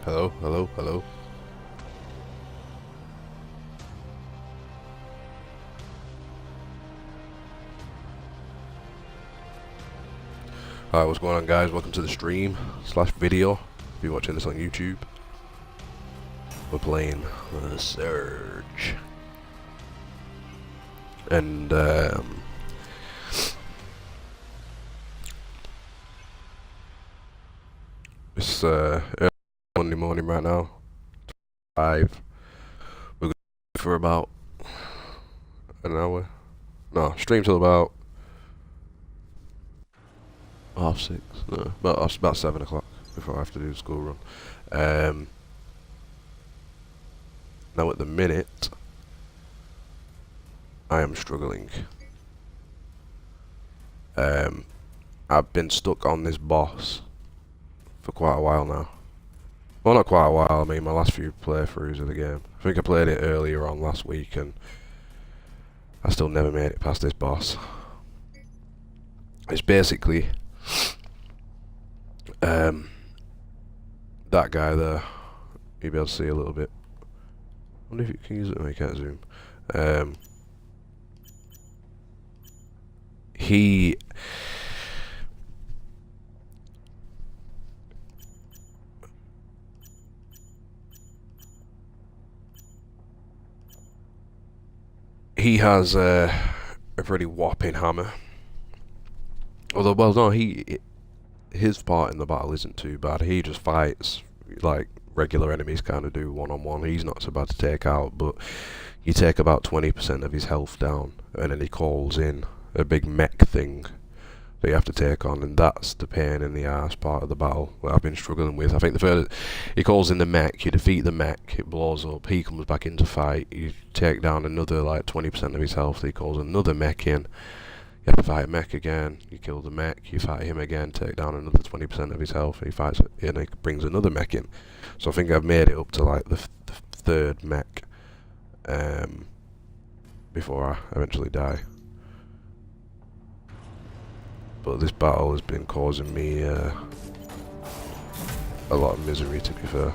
Hello, hello, hello. Alright, what's going on, guys? Welcome to the stream slash video. If you're watching this on YouTube, we're playing The Surge. And, it's early Monday morning right now. 5. We're going to for about an hour. No, stream till about 6:30. No, about 7 o'clock before I have to do the school run. Now at the minute, I am struggling. I've been stuck on this boss for quite a while now. Well, not quite a while, I mean my last few playthroughs of the game. I think I played it earlier on last week and I still never made it past this boss. It's basically that guy there. You'll be able to see a little bit. I wonder if you can use it. No, you can't zoom. He has a pretty whopping hammer. Although, well, no, his part in the battle isn't too bad. He just fights like regular enemies kind of do one-on-one. He's not so bad to take out, but you take about 20% of his health down, and then he calls in a big mech thing that you have to take on, and that's the pain in the ass part of the battle that I've been struggling with. I think the first, he calls in the mech, you defeat the mech, it blows up, he comes back into fight, you take down another like 20% of his health, he calls another mech in, you have to fight a mech again, you kill the mech, you fight him again, take down another 20% of his health, he fights it, and he brings another mech in. So I think I've made it up to like the third mech before I eventually die. But this battle has been causing me a lot of misery, to be fair.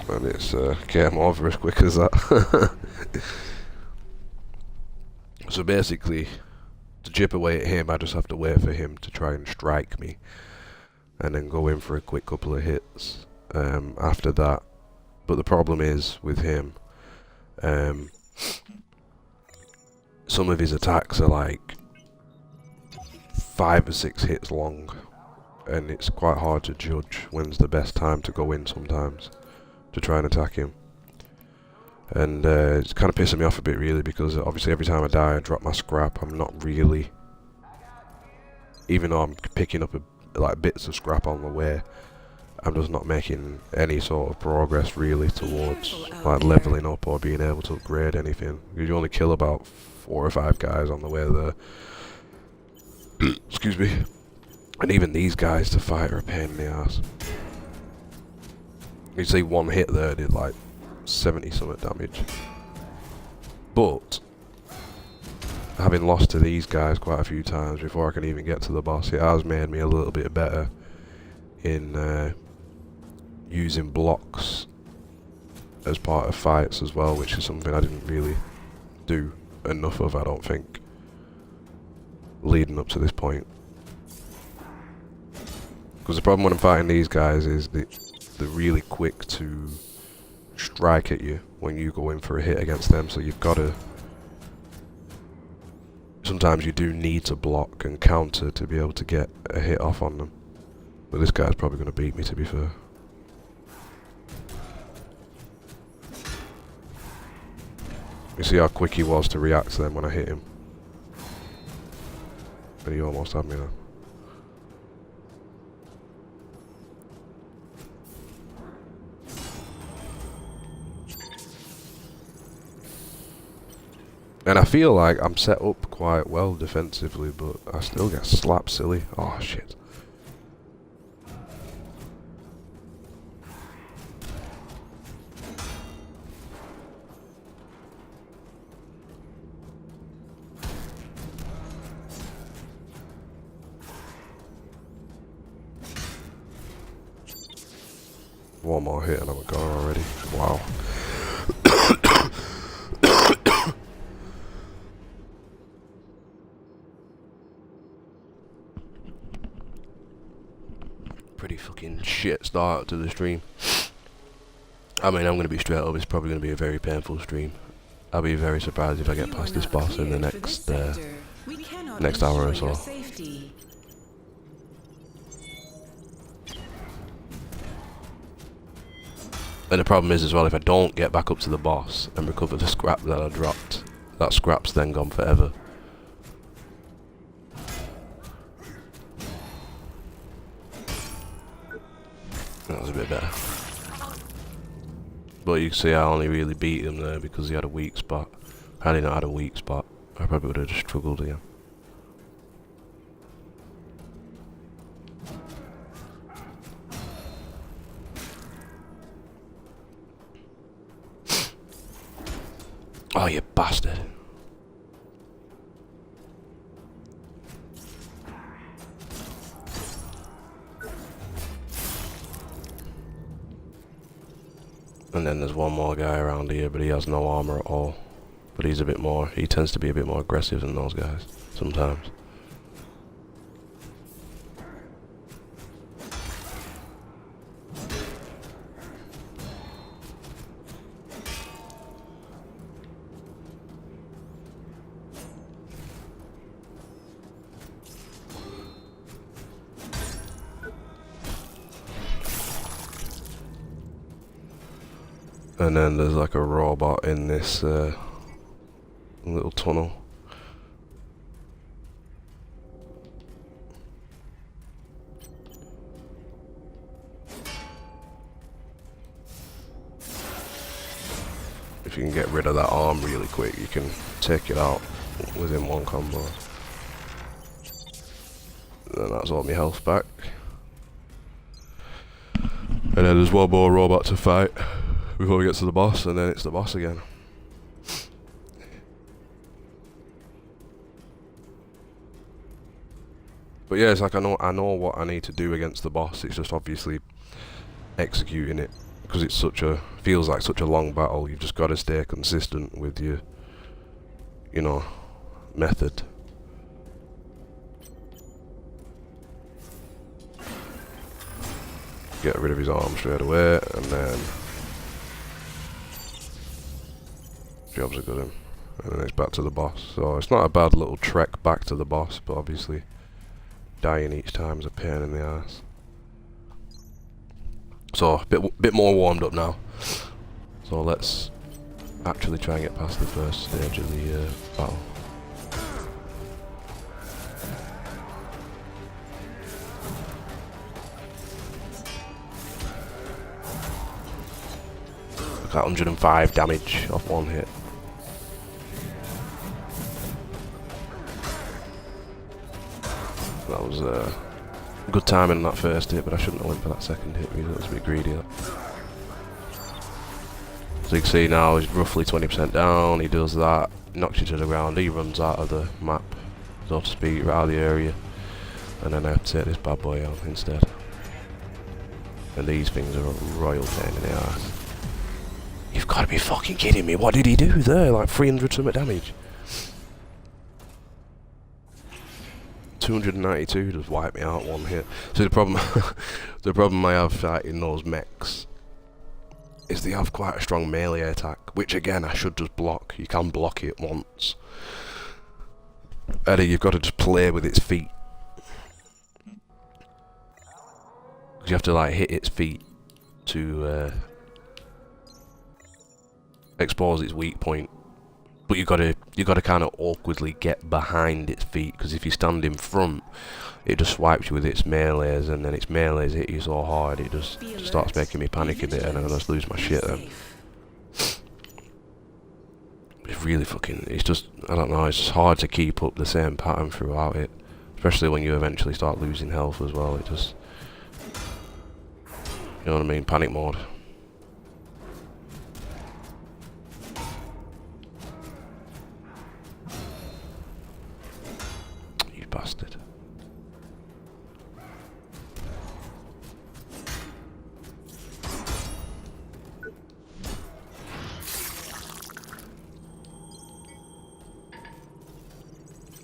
And it's came over as quick as that. So basically, to chip away at him, I just have to wait for him to try and strike me, and then go in for a quick couple of hits after that. But the problem is with him, some of his attacks are like 5 or 6 hits long, and it's quite hard to judge when's the best time to go in sometimes to try and attack him. And it's kind of pissing me off a bit, really, because obviously every time I die I drop my scrap. I'm not really, even though I'm picking up like bits of scrap on the way, I'm just not making any sort of progress really towards like leveling up or being able to upgrade anything. You only kill about 4 or 5 guys on the way there. Excuse me. And even these guys to fight are a pain in the ass. You see one hit there did like 70 something damage. But having lost to these guys quite a few times before I can even get to the boss, it has made me a little bit better in using blocks as part of fights as well, which is something I didn't really do enough of, I don't think, leading up to this point. Because the problem when I'm fighting these guys is they're really quick to strike at you when you go in for a hit against them, so you've got to, sometimes you do need to block and counter to be able to get a hit off on them. But this guy's probably going to beat me, to be fair. You see how quick he was to react to them when I hit him. But he almost had me now. And I feel like I'm set up quite well defensively, but I still get slapped silly. Oh shit. one more hit and I'm gone already. Wow. Pretty fucking shit start to the stream. I mean, I'm going to be straight up, it's probably going to be a very painful stream. I'll be very surprised if I get past this boss in the next hour or so. And the problem is as well, if I don't get back up to the boss and recover the scrap that I dropped, that scrap's then gone forever. That was a bit better. But you can see I only really beat him there because he had a weak spot. Had he not had a weak spot, I probably would have just struggled again. Oh, you bastard. And then there's one more guy around here, but he has no armor at all. But he's a bit more, he tends to be a bit more aggressive than those guys, sometimes. And then there's like a robot in this little tunnel. If you can get rid of that arm really quick, you can take it out within one combo. Then that's all my health back. And then there's one more robot to fight before we get to the boss, and then it's the boss again. But yeah, it's like I know what I need to do against the boss. It's just obviously executing it, because it's feels like such a long battle. You've just got to stay consistent with your, you know, method. Get rid of his arm straight away, and then jobs are good, and then it's back to the boss. So it's not a bad little trek back to the boss, but obviously dying each time is a pain in the ass. So a bit more warmed up now. So let's actually try and get past the first stage of the battle. Look at 105 damage off one hit. That was good timing in that first hit, but I shouldn't have went for that second hit really. That was a bit greedy. That. So you can see now he's roughly 20% down. He does that, knocks you to the ground. He runs out of the map, so to speak, right out of the area, and then I have to take this bad boy out instead. And these things are a royal pain in the ass. You've got to be fucking kidding me! What did he do there? Like 300 something damage. 292 just wiped me out one hit. So the problem I have fighting those mechs is they have quite a strong melee attack, which again I should just block. You can block it once. Eddie, you've got to just play with its feet. Because you have to like hit its feet to expose its weak point. But you got to kind of awkwardly get behind its feet, because if you stand in front, it just swipes you with its melees, and then its melees hit you so hard it just starts making me panic a bit, and I just lose my shit then. It's really fucking, it's just, I don't know, it's just hard to keep up the same pattern throughout it, especially when you eventually start losing health as well. It just, you know what I mean, panic mode. Bastard.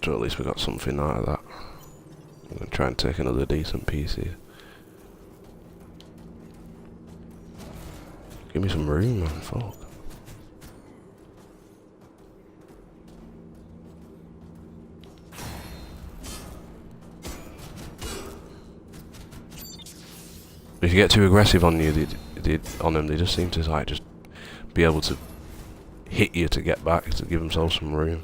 So at least we got something out of that. I'm gonna try and take another decent piece here. Give me some room, man, fuck. If you get too aggressive on on them, they just seem to like just be able to hit you to get back, to give themselves some room.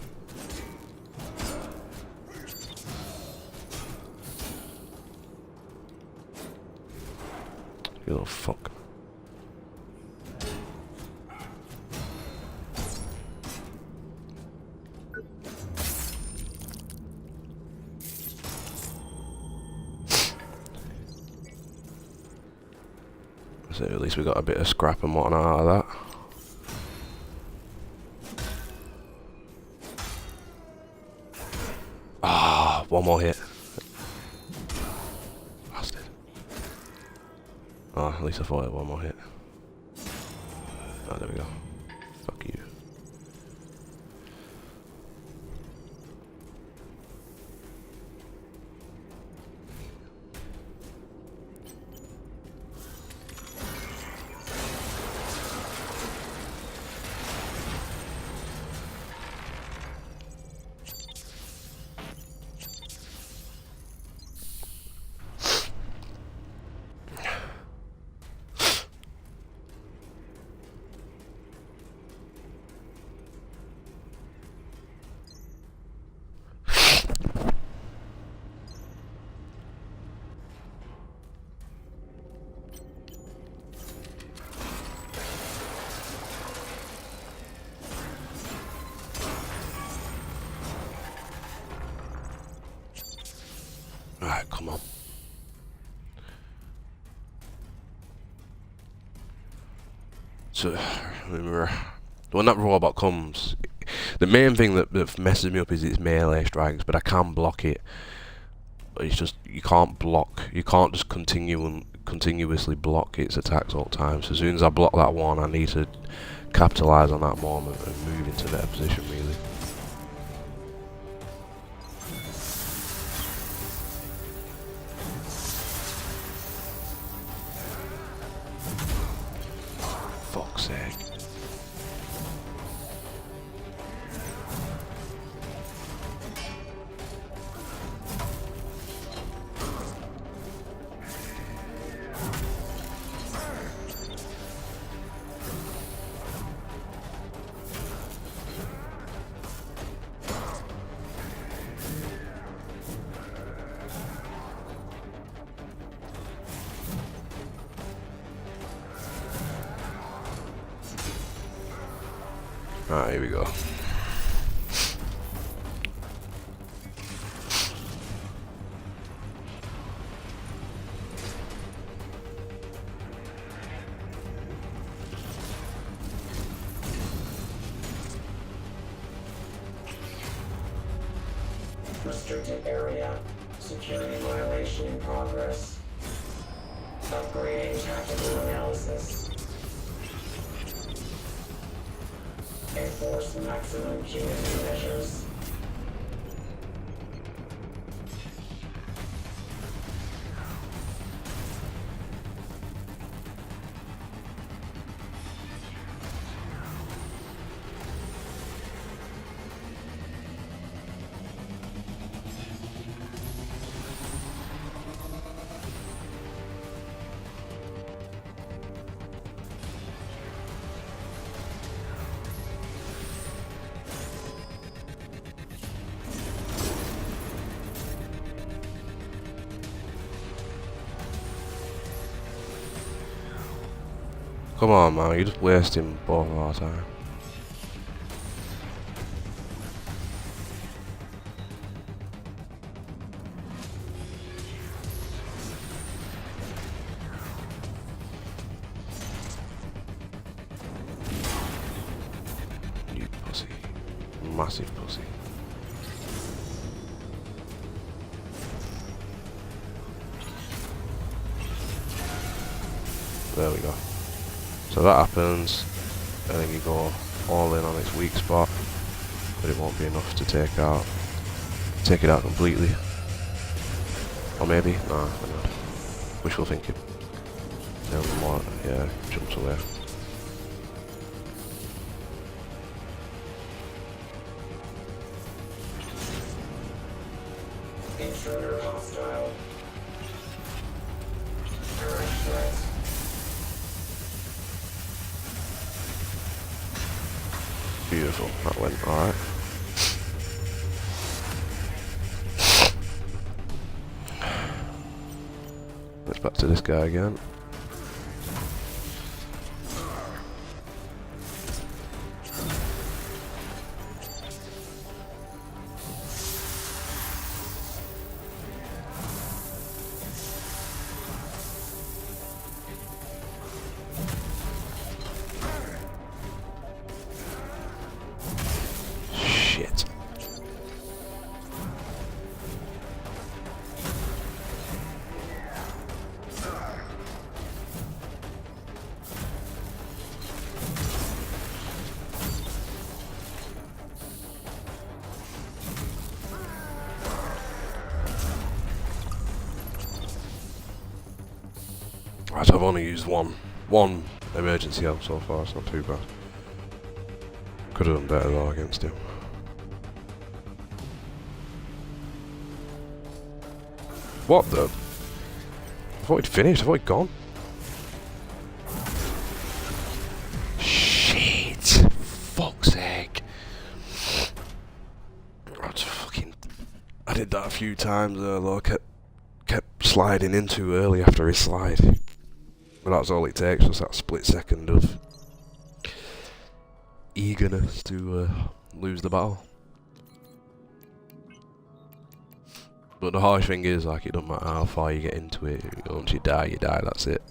You little fuck. So at least we got a bit of scrap and whatnot out of that. Ah, one more hit. Bastard. Oh, at least I thought it had one more hit. Oh, there we go. Fuck you. Alright, come on. So, when that robot comes, the main thing that messes me up is its melee strikes, but I can block it. But it's just, you can't block, you can't just continuously block its attacks all the time. So as soon as I block that one, I need to capitalise on that moment and move into better position, really. Fuck's sake. Alright, here we go. Restricted area. Security violation in progress. Upgrading tactical analysis. Enforce maximum impunity measures. Come on, man, you're just wasting both of our time. You pussy. Massive pussy. There we go. So that happens, and then you go all in on its weak spot, but it won't be enough to take out. take it out completely. Or maybe, nah, never mind. Wishful thinking. Yeah, jumps away. Intruder hostile. Direct threat. Beautiful, that went alright. Let's back to this guy again. Shit. Right, so I've only used one emergency help so far, it's not too bad. Could have done better though against him. What the? I thought he'd finished, I thought he'd gone. Shit! Fuck's sake. I did that a few times though, kept sliding in too early after his slide. But that's all it takes, just that split second of eagerness to lose the battle. But the harsh thing is, like, it doesn't matter how far you get into it, once you die, that's it.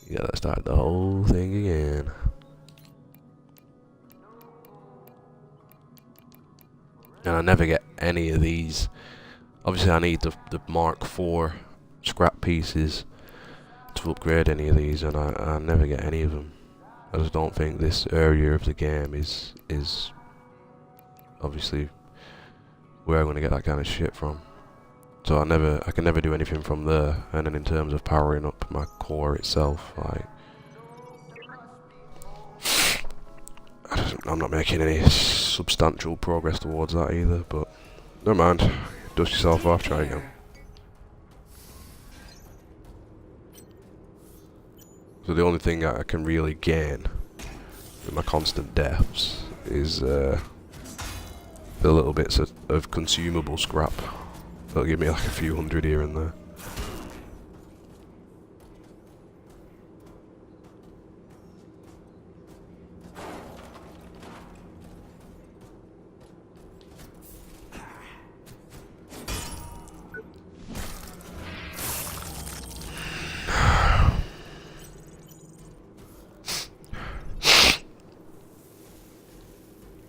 You gotta start the whole thing again. And I never get any of these. Obviously I need the Mark IV scrap pieces to upgrade any of these, and I never get any of them. I just don't think this area of the game is obviously where I'm gonna get that kind of shit from. So I can never do anything from there. And then in terms of powering up my core itself, like, I'm not making any substantial progress towards that either. But never mind. Dust yourself off. Try again. So the only thing I can really gain with my constant deaths is the little bits of consumable scrap. That'll give me like a few hundred here and there.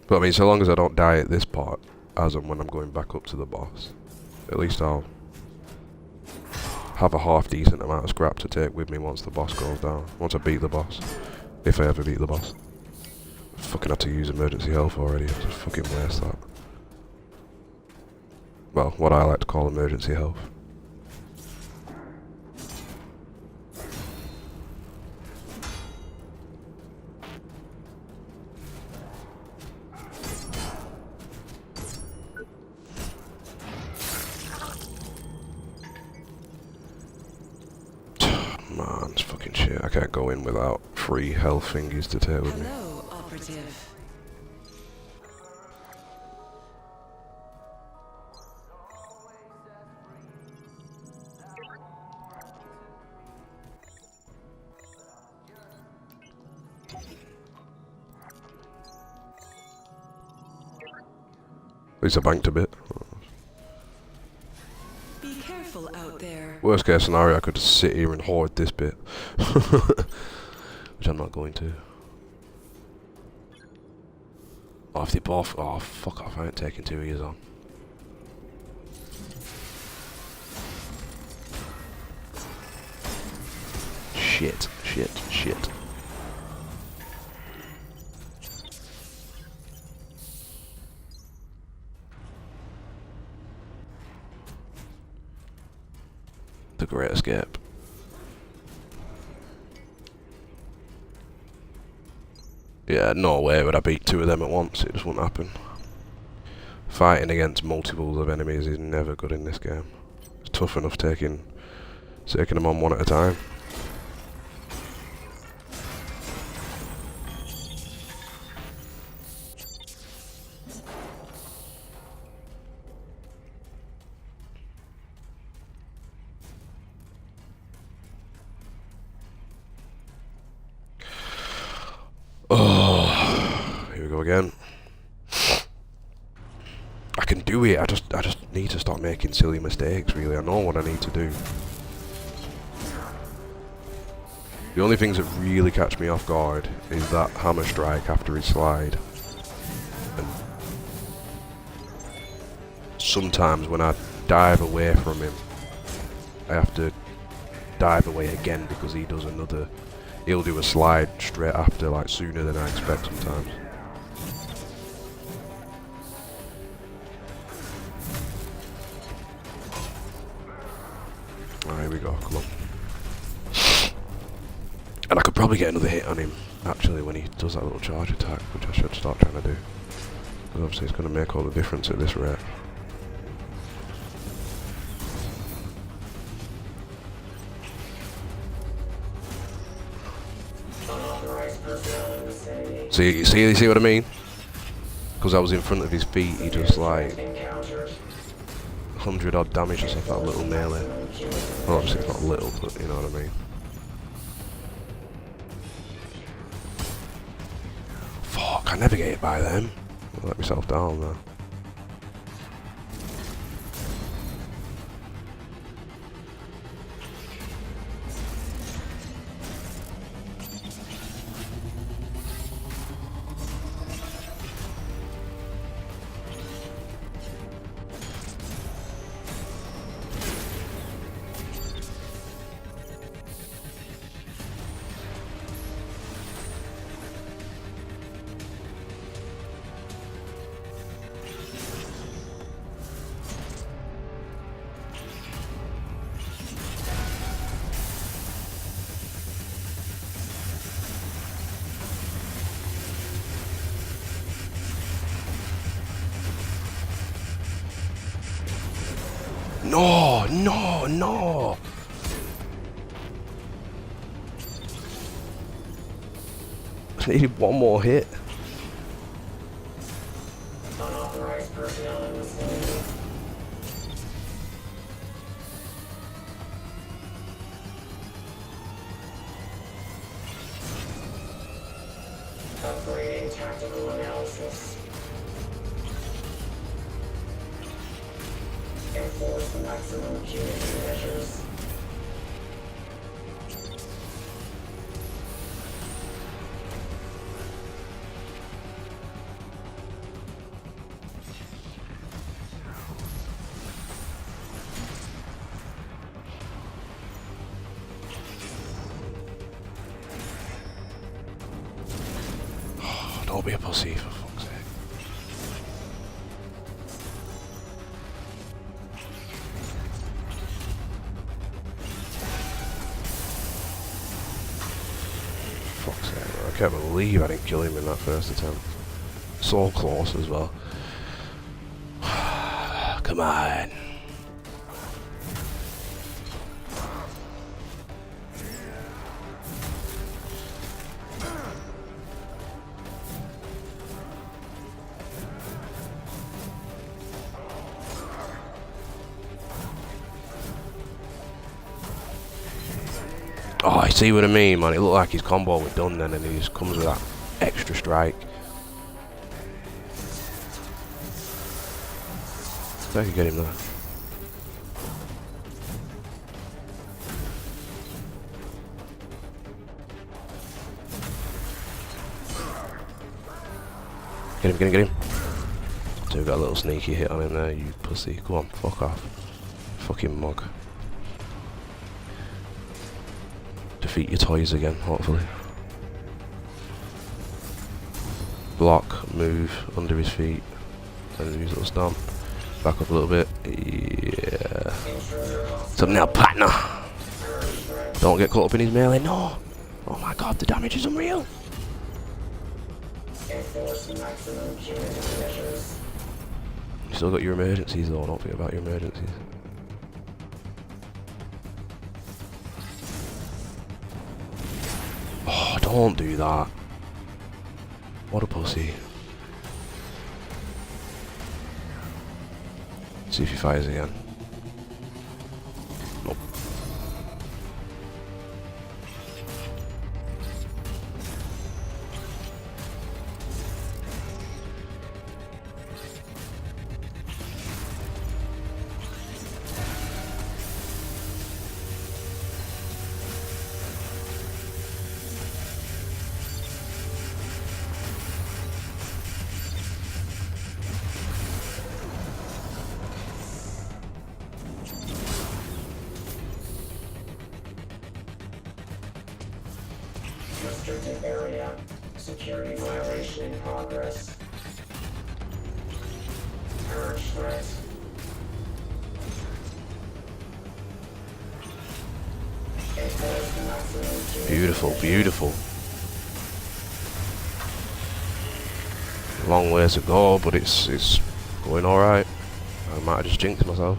But I mean, so long as I don't die at this part, as and when I'm going back up to the boss, at least I'll have a half decent amount of scrap to take with me once the boss goes down. Once I beat the boss. If I ever beat the boss. I fucking had to use emergency health already, I just fucking waste that. Well, what I like to call emergency health. Man, it's fucking shit. I can't go in without 3 health thingies to take with me. Hello, operative. At least I banked a bit. Be careful out there. Worst case scenario, I could just sit here and hoard this bit. Which I'm not going to. Oh, if they both... Oh, fuck off, I ain't taking 2 years on. Shit, shit, shit. The Great Escape. Yeah, no way would I beat 2 of them at once, it just wouldn't happen. Fighting against multiples of enemies is never good in this game. It's tough enough taking them on one at a time. Oh, here we go again. I can do it. I just need to stop making silly mistakes. Really, I know what I need to do. The only things that really catch me off guard is that hammer strike after his slide, and sometimes when I dive away from him, I have to dive away again because he does another. He'll do a slide straight after, like sooner than I expect sometimes. Alright, here we go, come on. And I could probably get another hit on him, actually, when he does that little charge attack, which I should start trying to do. Because obviously it's going to make all the difference at this rate. See what I mean? Because I was in front of his feet, he just like 100 odd damage just off that little melee. Well, obviously it's not little, but you know what I mean. Fuck, I never get hit by them. I let myself down there. No, no, no! I needed one more hit. Unauthorized personnel in the facility. Upgrading tactical analysis. Enforce maximum impunity measures. Don't be a pussy, for fuck's sake. Fuck's sake, I can't believe I didn't kill him in that first attempt. So close as well. Come on. Oh, I see what I mean, man. It looked like his combo was done then, and he just comes with that extra strike. If I could get him there. Get him. So we've got a little sneaky hit on him there, you pussy. Come on, fuck off. Fucking mug. Defeat your toys again, hopefully. Block, move, under his feet. And use a little stomp. Back up a little bit. Yeah. So now, partner. Don't get caught up in his melee. No. Oh my god, the damage is unreal. Enforce maximum curative measures. You still got your emergencies though. Don't forget about your emergencies. Oh, don't do that. What a pussy. See if he fires again. Nope. Restricted area. Security violation in progress. Purge threat. Enforce maximum curative Beautiful, measures. beautiful. Long ways to go, but it's going alright. I might have just jinxed myself.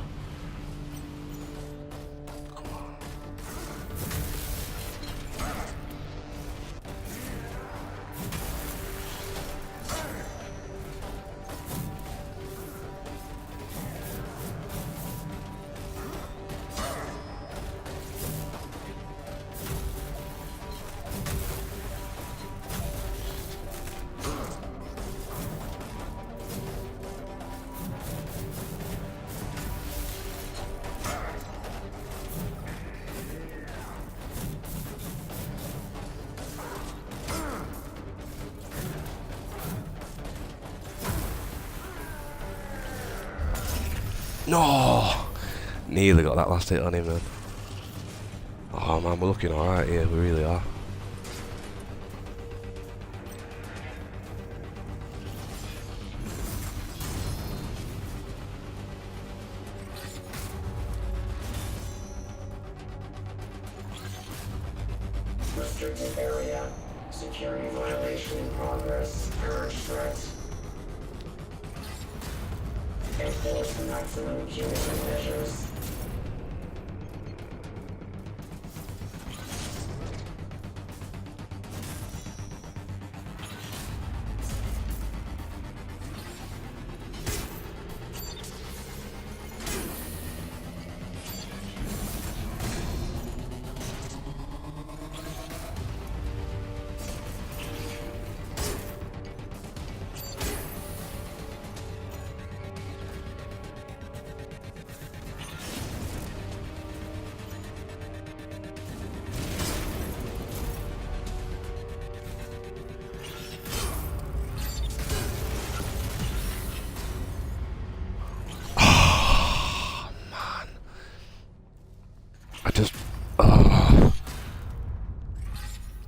No! Nearly got that last hit on him, man. Oh man, we're looking alright here, we really are. Restricted area. Security violation in progress. Purge threat. Enforce maximum curative measures.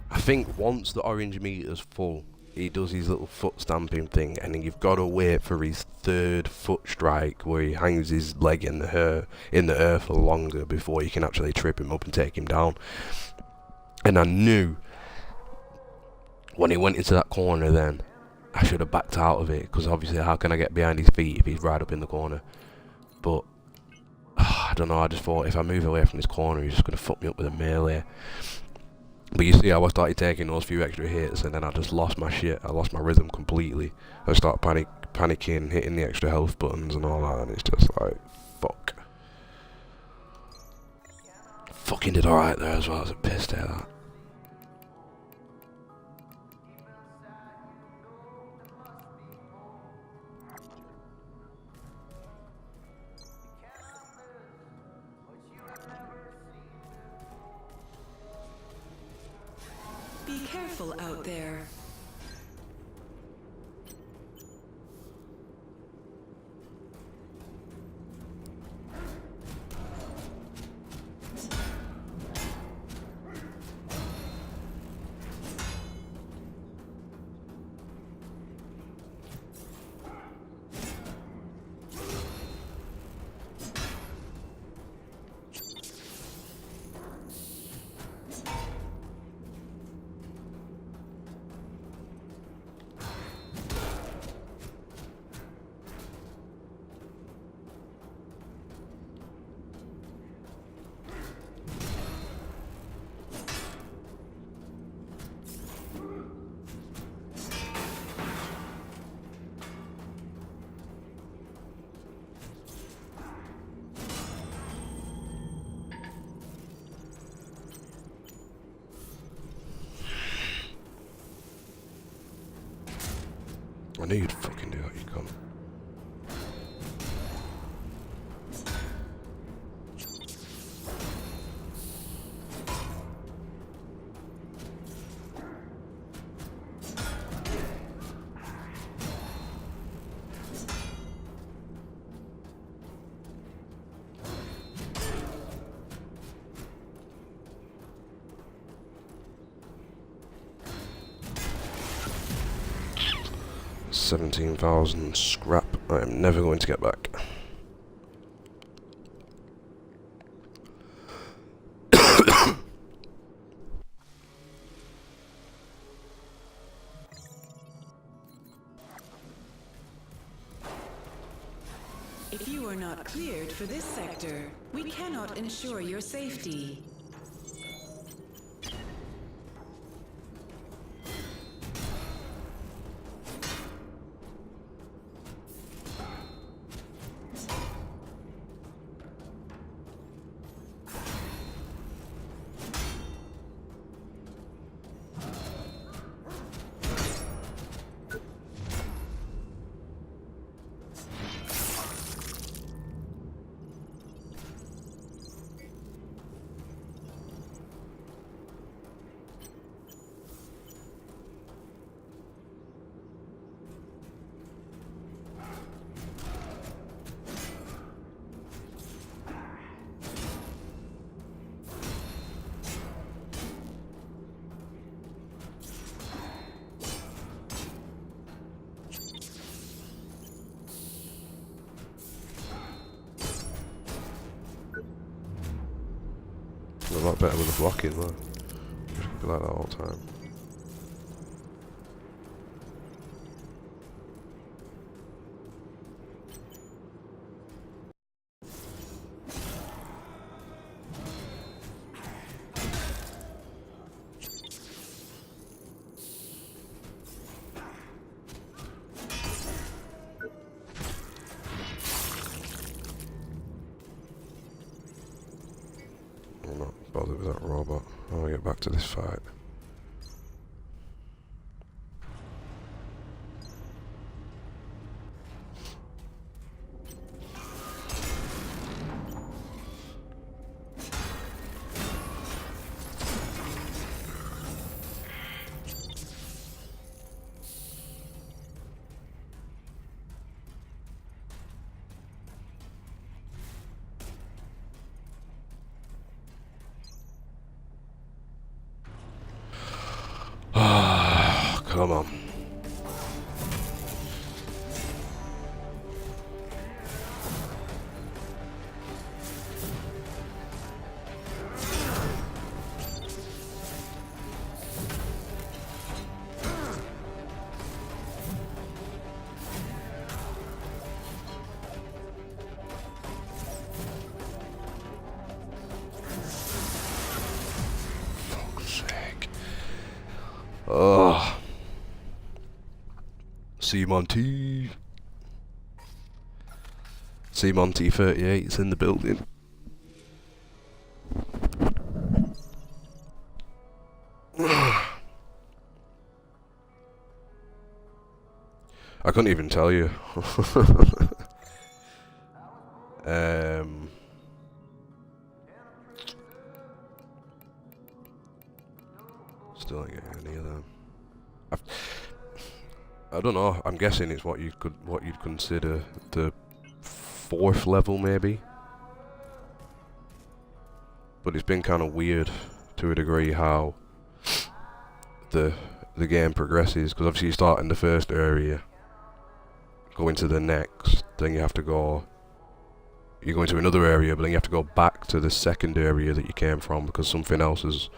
I think once the orange meter's full, he does his little foot stamping thing, and then you've got to wait for his third foot strike, where he hangs his leg in the air for longer before you can actually trip him up and take him down. And I knew when he went into that corner, then I should have backed out of it, because obviously how can I get behind his feet if he's right up in the corner? But I don't know, I just thought if I move away from this corner, he's just going to fuck me up with a melee. But you see how I started taking those few extra hits, and then I just lost my shit. I lost my rhythm completely. I started panicking, hitting the extra health buttons and all that, and it's just like, fuck. Fucking did alright there as well. I was pissed at that. Be careful out there. I knew you'd fucking do it, you cunt. $17,000 scrap. I am never going to get back. If you are not cleared for this sector, we cannot ensure your safety. A lot better with the blocking though. Just be like that all the time. I'm not bothered with that robot. I want to get back to this fight. Come on. Fuck's sake. Ugh. C-Monty. C-Monty 38 is in the building. I couldn't even tell you. Still ain't getting any of them. I don't know. I'm guessing it's what you'd consider the 4th level, maybe. But it's been kind of weird to a degree how the game progresses, because obviously you start in the first area, go into the next, then you have to go. You go into another area, but then you have to go back to the second area that you came from because something else has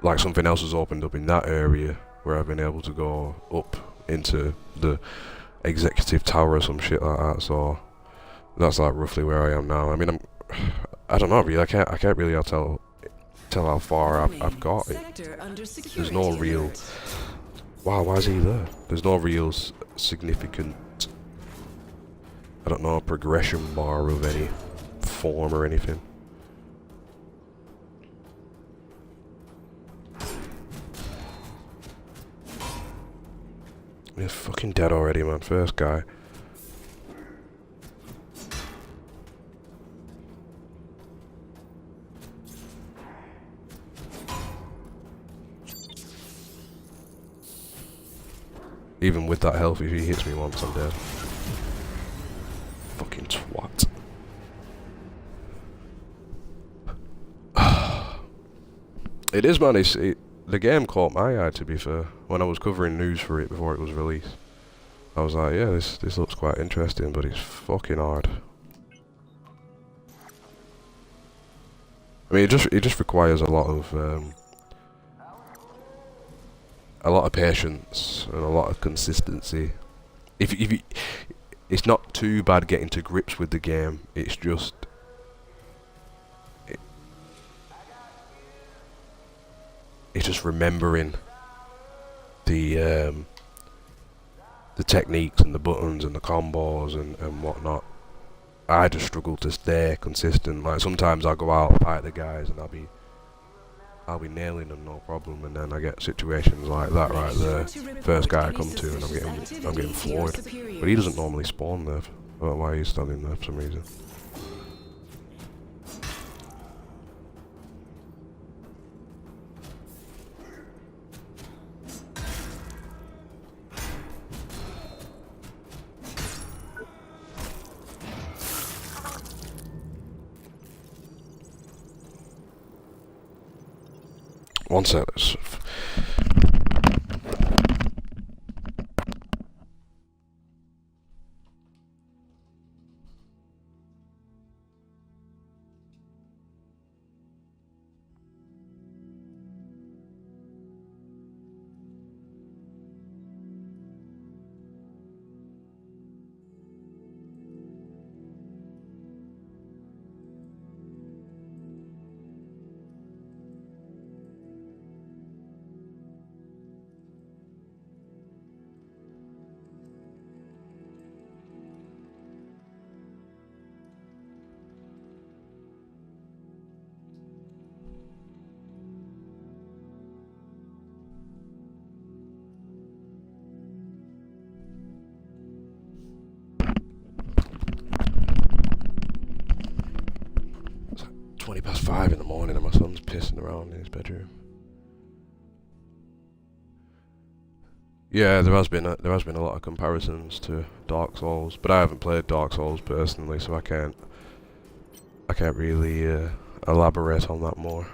like something else has opened up in that area where I've been able to go up into the executive tower or some shit like that. So that's like roughly where I am now. I mean, I don't know really. I can't really tell how far I've got it. There's no real. Wow, why is he there? There's no real significant, I don't know, progression bar of any form or anything. He's fucking dead already, man. First guy. Even with that health, if he hits me once, I'm dead. Fucking twat. It is, man. The game caught my eye, to be fair. When I was covering news for it before it was released, I was like, yeah, this looks quite interesting, but it's fucking hard. I mean, it just requires a lot of patience and a lot of consistency. If you, it's not too bad getting to grips with the game. It's just it's just remembering the techniques and the buttons and the combos and whatnot. I just struggle to stay consistent. Like sometimes I go out and fight the guys and I'll be nailing them no problem, and then I get situations like that right there. First guy I come to and I'm getting floored. But he doesn't normally spawn there. I don't know why he's standing there for some reason. One sec, let's... It's like 20 past 5 in the morning and my son's pissing around in his bedroom. Yeah, there has been a lot of comparisons to Dark Souls, but I haven't played Dark Souls personally, so I can't really elaborate on that more.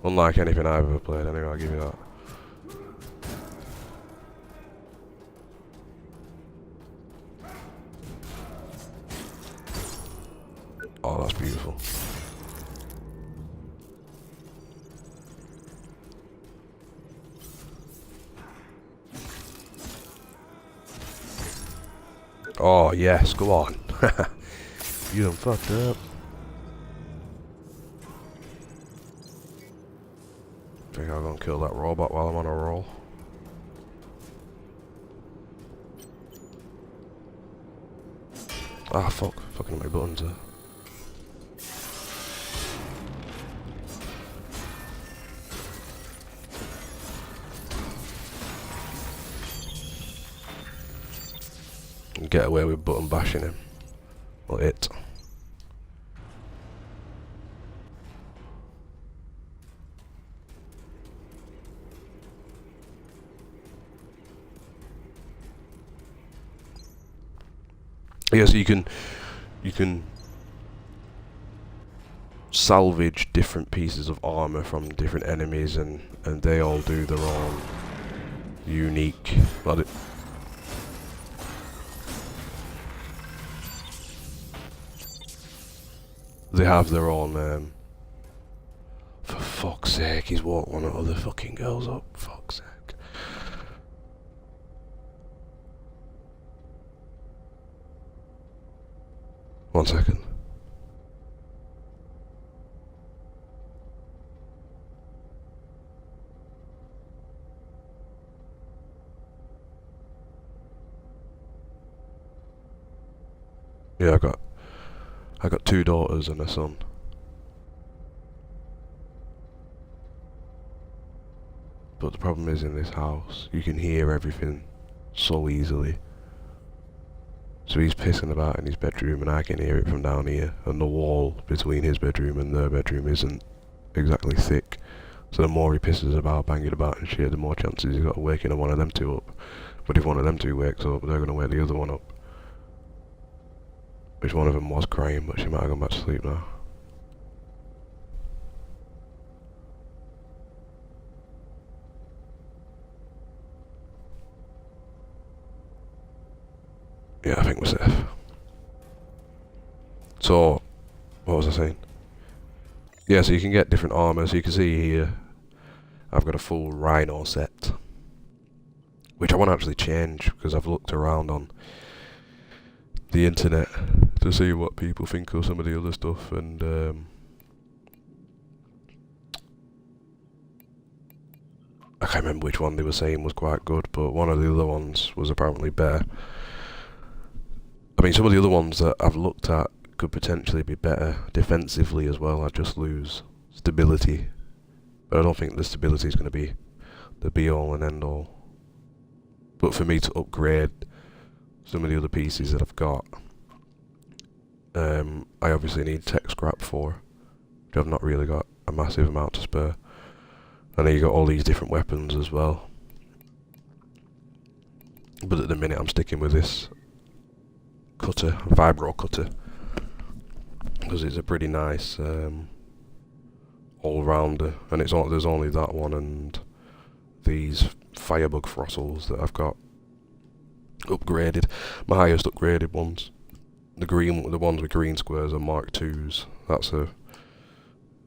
Unlike anything I've ever played, anyway, I'll give you that. Oh, that's beautiful. Oh, yes, go on. You done fucked up. Think I'll go and kill that robot while I'm on a roll. Ah, fuck. Fucking my buttons there. And get away with button bashing him. Or it. Yeah, so you can salvage different pieces of armor from different enemies, and they all do their own unique. Well, they have their own. For fuck's sake, he's woke one of the other fucking girls up. Fuck's sake. One second. Yeah, I got 2 daughters and a son. but the problem is in this house, you can hear everything so easily. So he's pissing about in his bedroom and I can hear it from down here, and the wall between his bedroom and their bedroom isn't exactly thick. So the more he pisses about, banging about and shit, the more chances he's got of waking one of them two up. But if one of them two wakes up, they're going to wake the other one up. Which one of them was crying, but she might have gone back to sleep now. Yeah, I think we're safe. So, what was I saying? Yeah, so you can get different armour. So you can see here, I've got a full Rhino set, which I want to actually change because I've looked around on the internet to see what people think of some of the other stuff, and I can't remember which one they were saying was quite good, but one of the other ones was apparently better. I mean, some of the other ones that I've looked at could potentially be better defensively as well. I just lose stability, but I don't think the stability is going to be the be-all and end-all. But for me to upgrade some of the other pieces that I've got, I obviously need tech scrap for, which I've not really got a massive amount to spare. And then you got all these different weapons as well. But at the minute I'm sticking with this cutter, vibro cutter, because it's a pretty nice all-rounder, and there's only that one and these firebug fossils that I've got upgraded. My highest upgraded ones, the ones with green squares, are Mark 2s. The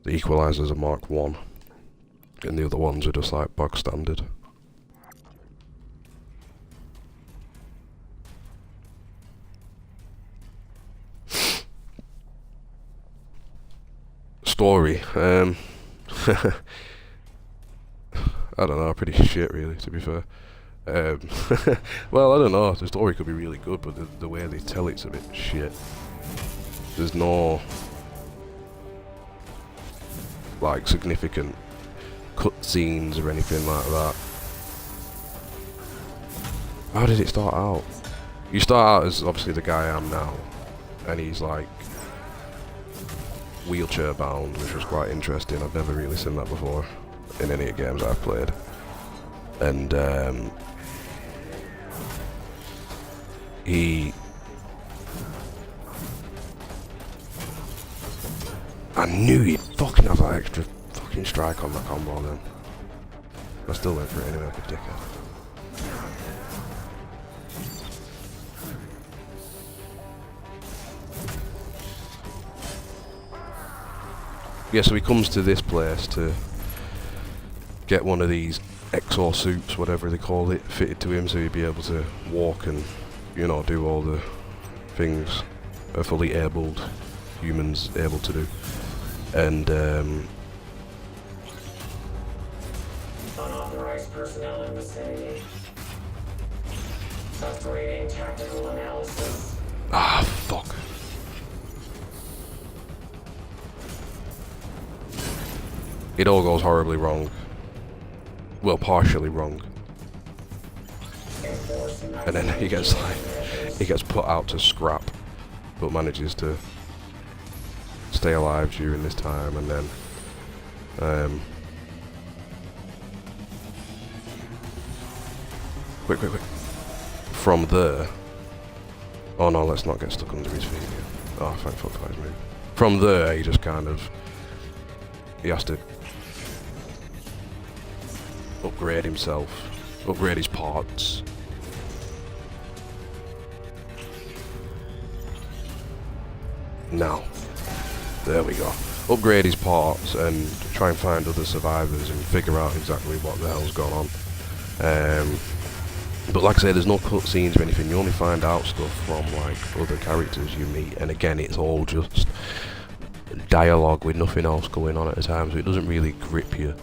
equalizers are Mark 1, and the other ones are just like bog standard. Story, I don't know, pretty shit really, to be fair. Well, I don't know, the story could be really good, but the way they tell it's a bit shit. There's no like significant cutscenes or anything like that. How did it start out? You start out as obviously the guy I am now, and he's like wheelchair bound, which was quite interesting. I've never really seen that before in any games I've played. And I knew he'd fucking have that extra fucking strike on the combo then. I still went for it anyway, like a dickhead. Yeah, so he comes to this place to get one of these exosuits, whatever they call it, fitted to him so he'd be able to walk and, you know, do all the things a fully abled human's able to do. And unauthorized personnel in vicinity. Upgrading tactical analysis. ah, fuck. It all goes horribly wrong. Well, partially wrong. And then he gets put out to scrap, but manages to stay alive during this time, and then quick. From there, oh no, let's not get stuck under his feet again. Oh, thank fuck for his move. From there, he just kind of, he has to upgrade himself, upgrade his parts. Now, there we go. Upgrade his parts and try and find other survivors and figure out exactly what the hell's going on. But like I say, there's no cutscenes or anything. You only find out stuff from like other characters you meet, and again, it's all just dialogue with nothing else going on at the time, so it doesn't really grip you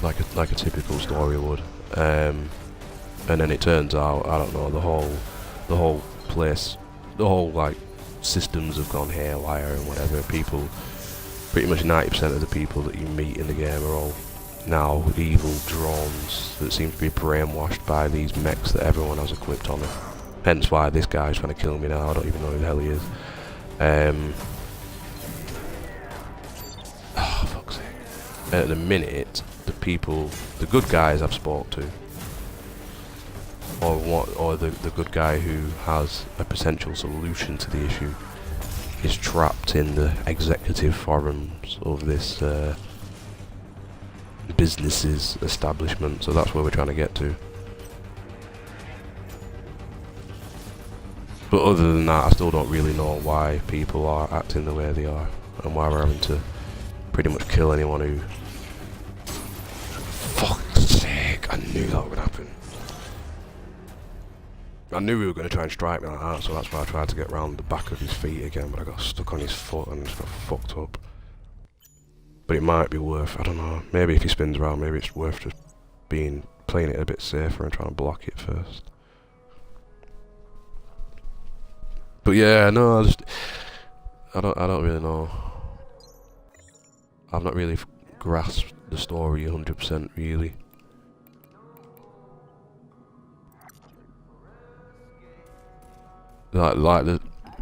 like a typical story would. And then it turns out, I don't know, the whole place, the whole like systems have gone haywire and whatever. People, pretty much 90% of the people that you meet in the game are all now evil drones that seem to be brainwashed by these mechs that everyone has equipped on it. Hence why this guy's trying to kill me now. I don't even know who the hell he is. Oh, fuck's sake. At the minute, the good guys I've spoke to, or the good guy who has a potential solution to the issue, is trapped in the executive forums of this business's establishment, so that's where we're trying to get to. But other than that, I still don't really know why people are acting the way they are, and why we're having to pretty much kill anyone who... Fuck's sake, I knew that would happen. I knew he was going to try and strike me like that, so that's why I tried to get round the back of his feet again, but I got stuck on his foot and just got fucked up. But it might be worth, I don't know, maybe if he spins around, maybe it's worth just playing it a bit safer and trying to block it first. But yeah, no, I don't really know. I've not really grasped the story 100% really. Like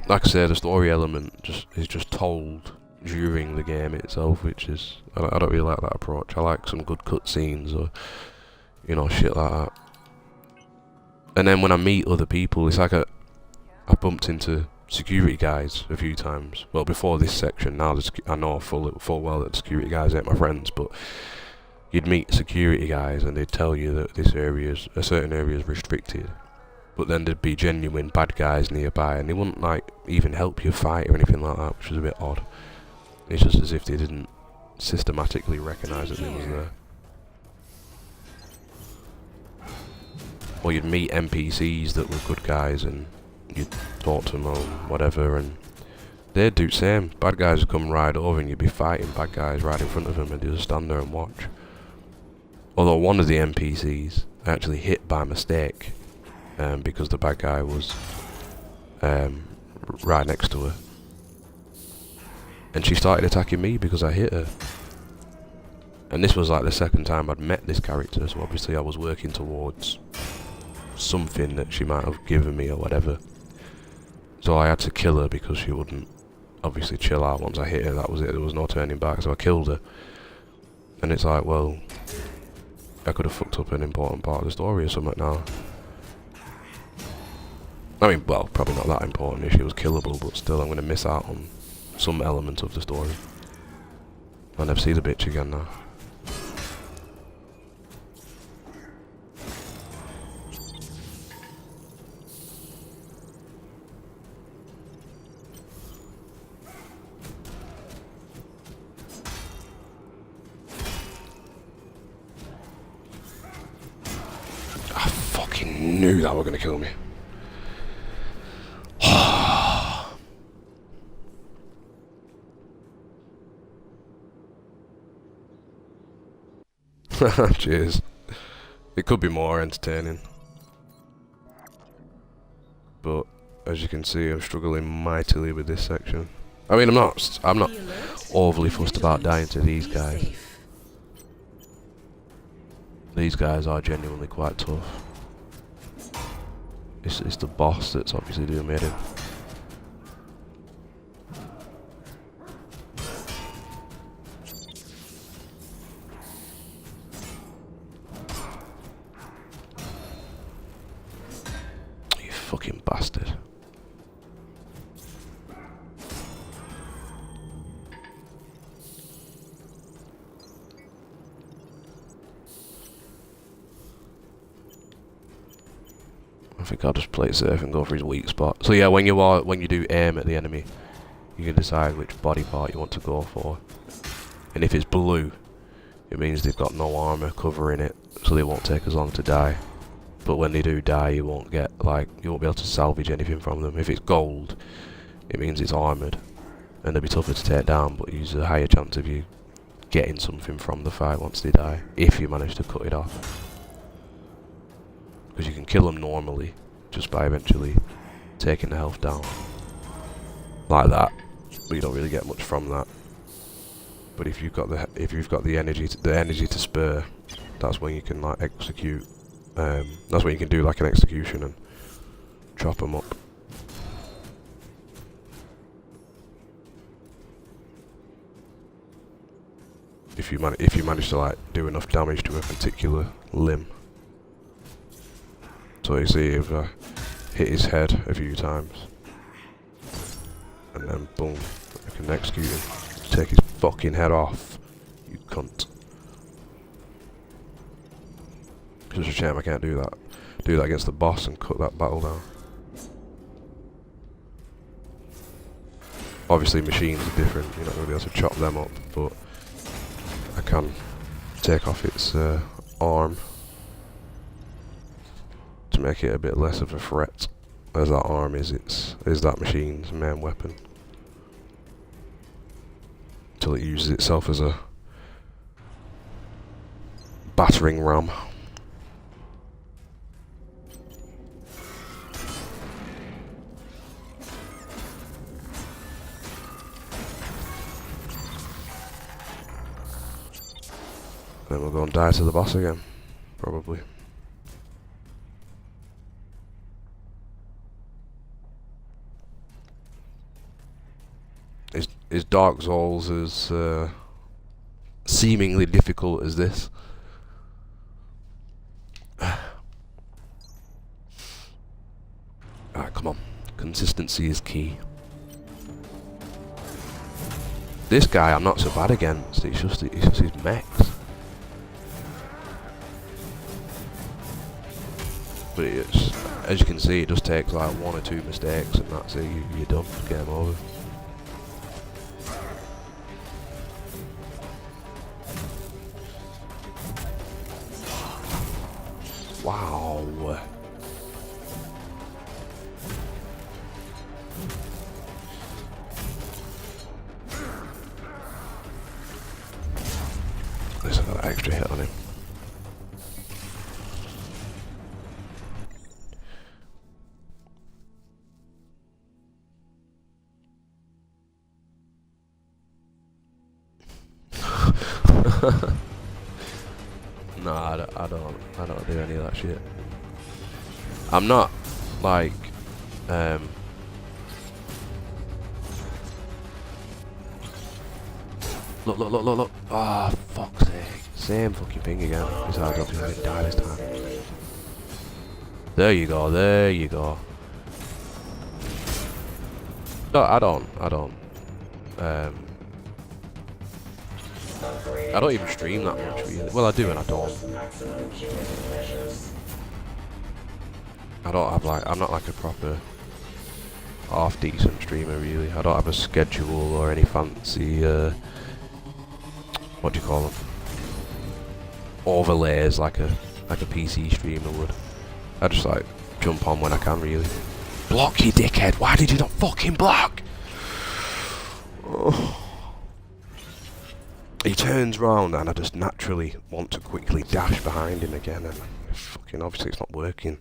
I say, the story element is just told during the game itself, which is I don't really like that approach. I like some good cutscenes or shit like that. And then when I meet other people, it's like I bumped into security guys a few times. Well, before this section, now I know full well that the security guys ain't my friends, but you'd meet security guys and they'd tell you that a certain area is restricted. But then there'd be genuine bad guys nearby, and they wouldn't even help you fight or anything like that, which was a bit odd. It's just as if they didn't systematically recognise that they was there. Or you'd meet NPCs that were good guys, and you'd talk to them or whatever, and they'd do the same. Bad guys would come right over, and you'd be fighting bad guys right in front of them, and they'd just stand there and watch. Although one of the NPCs actually hit by mistake. Because the bad guy was right next to her, and she started attacking me because I hit her. And this was like the second time I'd met this character, so obviously I was working towards something that she might have given me or whatever. So I had to kill her because she wouldn't obviously chill out. Once I hit her, that was it. There was no turning back, so I killed her. And it's like, well, I could have fucked up an important part of the story or something now. I mean, well, probably not that important if she was killable, but still I'm going to miss out on some element of the story. I'll never see the bitch again now. I fucking knew that were going to kill me. Cheers. It could be more entertaining, but as you can see, I'm struggling mightily with this section. I mean, I'm not overly fussed about dying to these guys. These guys are genuinely quite tough. It's the boss that's obviously doing me in. Fucking bastard. I think I'll just play it safe and go for his weak spot. So yeah, when you do aim at the enemy, you can decide which body part you want to go for. And if it's blue, it means they've got no armor covering it, so they won't take as long to die. But when they do die, you won't be able to salvage anything from them. If it's gold, it means it's armoured, and they'll be tougher to take down, but use a higher chance of you getting something from the fight once they die, if you manage to cut it off. Because you can kill them normally, just by eventually taking the health down. Like that, but you don't really get much from that. But if you've got the energy to spare, that's when you can like execute. That's when you can do like an execution and chop them up. If you manage to like do enough damage to a particular limb. So you see, if I hit his head a few times, and then boom, I can execute him, take his fucking head off, you cunt. It's just a shame I can't do that. Do that against the boss and cut that battle down. Obviously machines are different, you're not going to be able to chop them up, but I can take off its arm to make it a bit less of a threat, as that arm is that machine's main weapon, until it uses itself as a battering ram. Then we'll go and die to the boss again, probably. Is Dark Souls as seemingly difficult as this? Alright, come on. Consistency is key. This guy I'm not so bad against, it's just his mechs. But it's, as you can see, it just takes like 1 or 2 mistakes and that's it, you're done, game over. Wow. At least I got an extra hit on him. No, I don't do any of that shit. I'm not like look. Ah, oh, fuck's sake. Same fucking thing again. Besides, obviously I didn't die this time. There you go. No, I don't even stream that much really. Well, I do and I don't. I don't have like, I'm not like a proper half decent streamer really. I don't have a schedule or any fancy what do you call them? Overlays like a PC streamer would. I just like jump on when I can really. Block, you dickhead! Why did you not fucking block? Oh. He turns round and I just naturally want to quickly dash behind him again, and fucking obviously it's not working.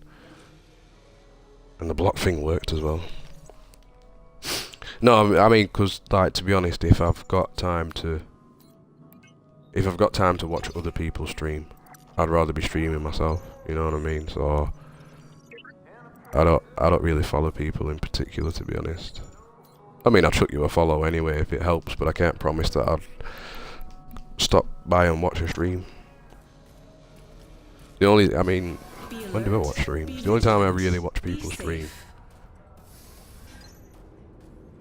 And the block thing worked as well. No, I mean, because like, to be honest, if I've got time to watch other people stream, I'd rather be streaming myself. You know what I mean? So I don't really follow people in particular, to be honest. I mean, I'll chuck you a follow anyway if it helps, but I can't promise that I'd stop by and watch a stream. The only, I mean, when do I watch streams? The only time I really watch people stream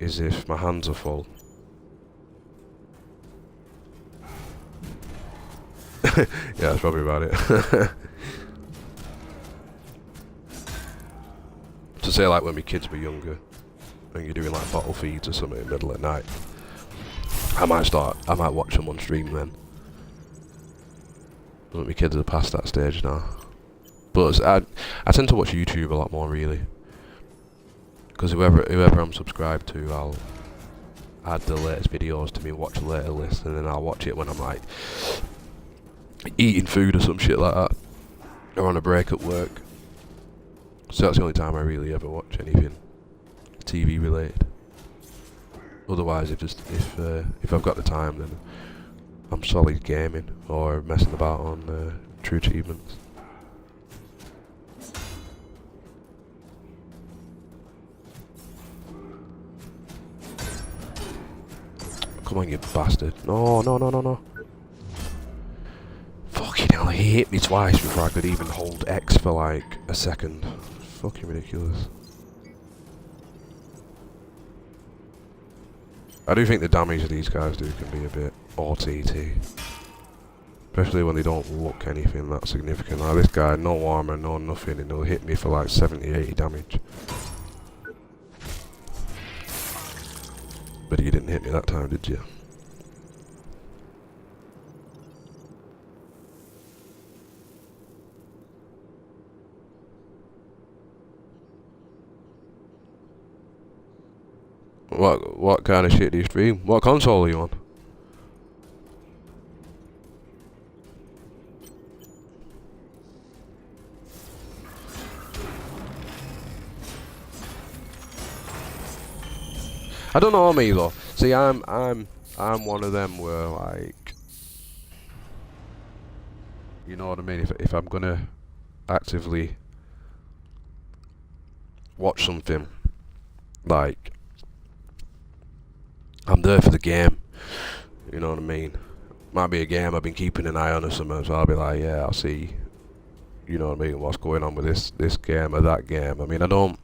is if my hands are full. Yeah, that's probably about it. To say like when my kids were younger and you're doing like bottle feeds or something in the middle of the night, I might watch them on stream then. But my kids are past that stage now. But I tend to watch YouTube a lot more really. Because whoever I'm subscribed to, I'll add the latest videos to me watch later list, and then I'll watch it when I'm like eating food or some shit like that. Or on a break at work. So that's the only time I really ever watch anything TV related. Otherwise, if I've got the time, then I'm solid gaming or messing about on True Achievements. Come on, you bastard. No, no, no, no, no. Fucking hell, he hit me twice before I could even hold X for like a second. Fucking ridiculous. I do think the damage these guys do can be a bit OTT. Especially when they don't look anything that significant. Like this guy, no armor, no nothing, and he'll hit me for like 70, 80 damage. But you didn't hit me that time, did you? What kind of shit do you stream? What console are you on? I don't know me though. See, I'm one of them where like, you know what I mean. If I'm gonna actively watch something, like, I'm there for the game. You know what I mean. Might be a game I've been keeping an eye on or something, so I'll be like, yeah, I'll see. You know what I mean. What's going on with this game or that game? I mean, I don't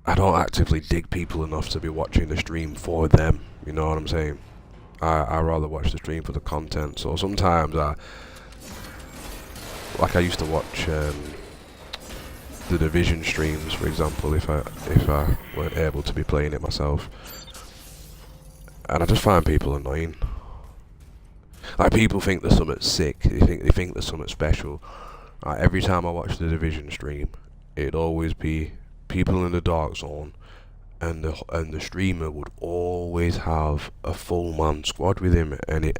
actively dig people enough to be watching the stream for them. You know what I'm saying? I rather watch the stream for the content. So sometimes I used to watch the Division streams, for example, if I weren't able to be playing it myself, and I just find people annoying. Like, people think there's something sick. They think there's something special. Every time I watch the Division stream, it'd always be people in the Dark Zone, and the streamer would always have a full man squad with him, and it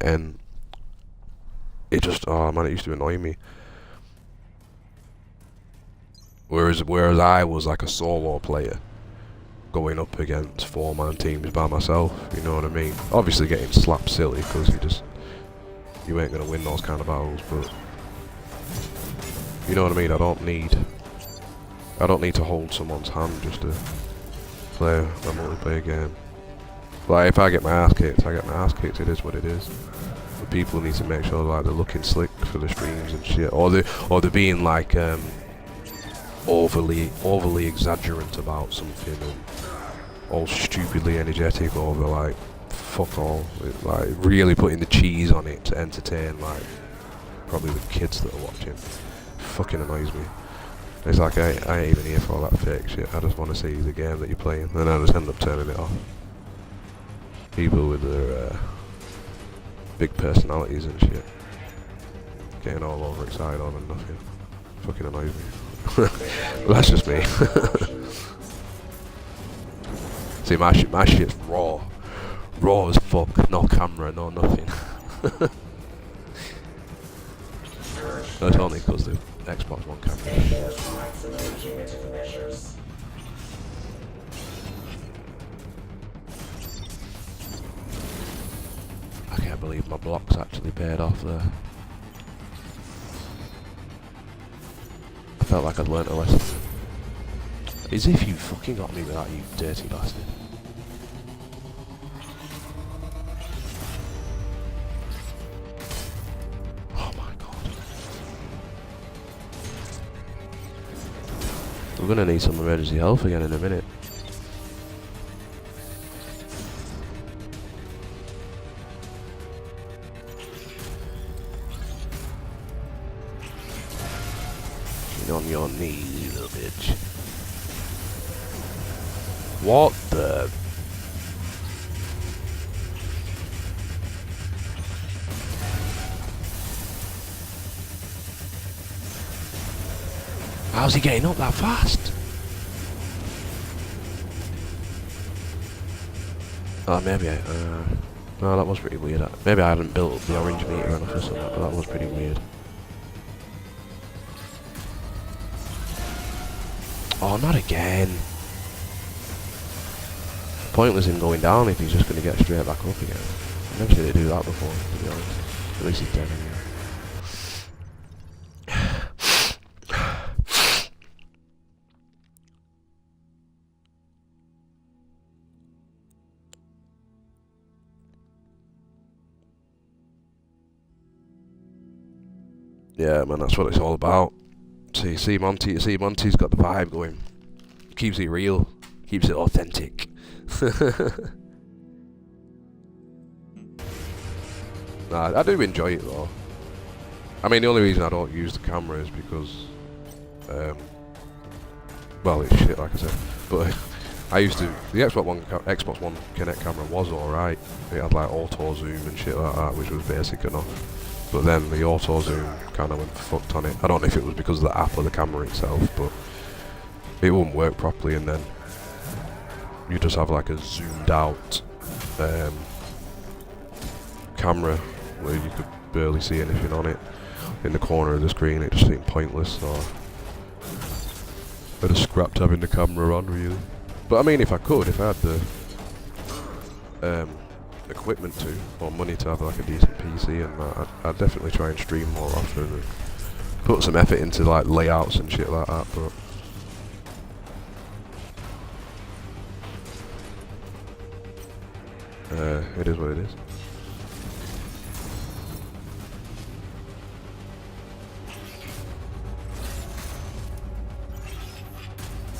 just, oh man, it used to annoy me. Whereas I was like a solo player, going up against 4-man teams by myself. You know what I mean? Obviously getting slapped silly because you ain't gonna win those kind of battles, but you know what I mean. I don't need to hold someone's hand just to play a multiplayer game. Like, if I get my ass kicked, I get my ass kicked. It is what it is. But people need to make sure like they're looking slick for the streams and shit, or they're being like overly exaggerant about something and all stupidly energetic over like fuck all. Like really putting the cheese on it to entertain like probably the kids that are watching. Fucking annoys me. It's like I ain't even here for all that fake shit. I just want to see the game that you're playing, and I just end up turning it off. People with their big personalities and shit getting all overexcited over nothing. Fucking annoys me. Well, that's just me. See, my shit's raw as fuck. No camera, no nothing. That's only because the Xbox One camera. I can't believe my blocks actually paid off there. I felt like I'd learnt a lesson. As if you fucking got me with that, you dirty bastard. Oh my god. We're gonna need some emergency health again in a minute. On your knees, you little bitch. What the? How's he getting up that fast? Oh, maybe no, that was pretty weird. Maybe I hadn't built up the orange meter enough or something, but that was pretty weird. Oh, not again. Pointless him going down if he's just going to get straight back up again. Eventually they do that before, to be honest. At least he's dead anyway. Yeah, man, that's what it's all about. See Monty's got the vibe going. Keeps it real. Keeps it authentic. Nah, I do enjoy it though. I mean, the only reason I don't use the camera is because, well, it's shit, like I said. But I used to. The Xbox One Kinect camera was alright. It had like auto zoom and shit like that, which was basic enough. But then the auto zoom kind of went fucked on it. I don't know if it was because of the app or the camera itself, but it wouldn't work properly, and then you just have like a zoomed out camera where you could barely see anything on it. In the corner of the screen, it just seemed pointless, so I just scrapped having the camera on, really. But I mean, if I had the equipment to, or money to have like a decent PC and that, I'd definitely try and stream more often and put some effort into like layouts and shit like that, but it is what it is.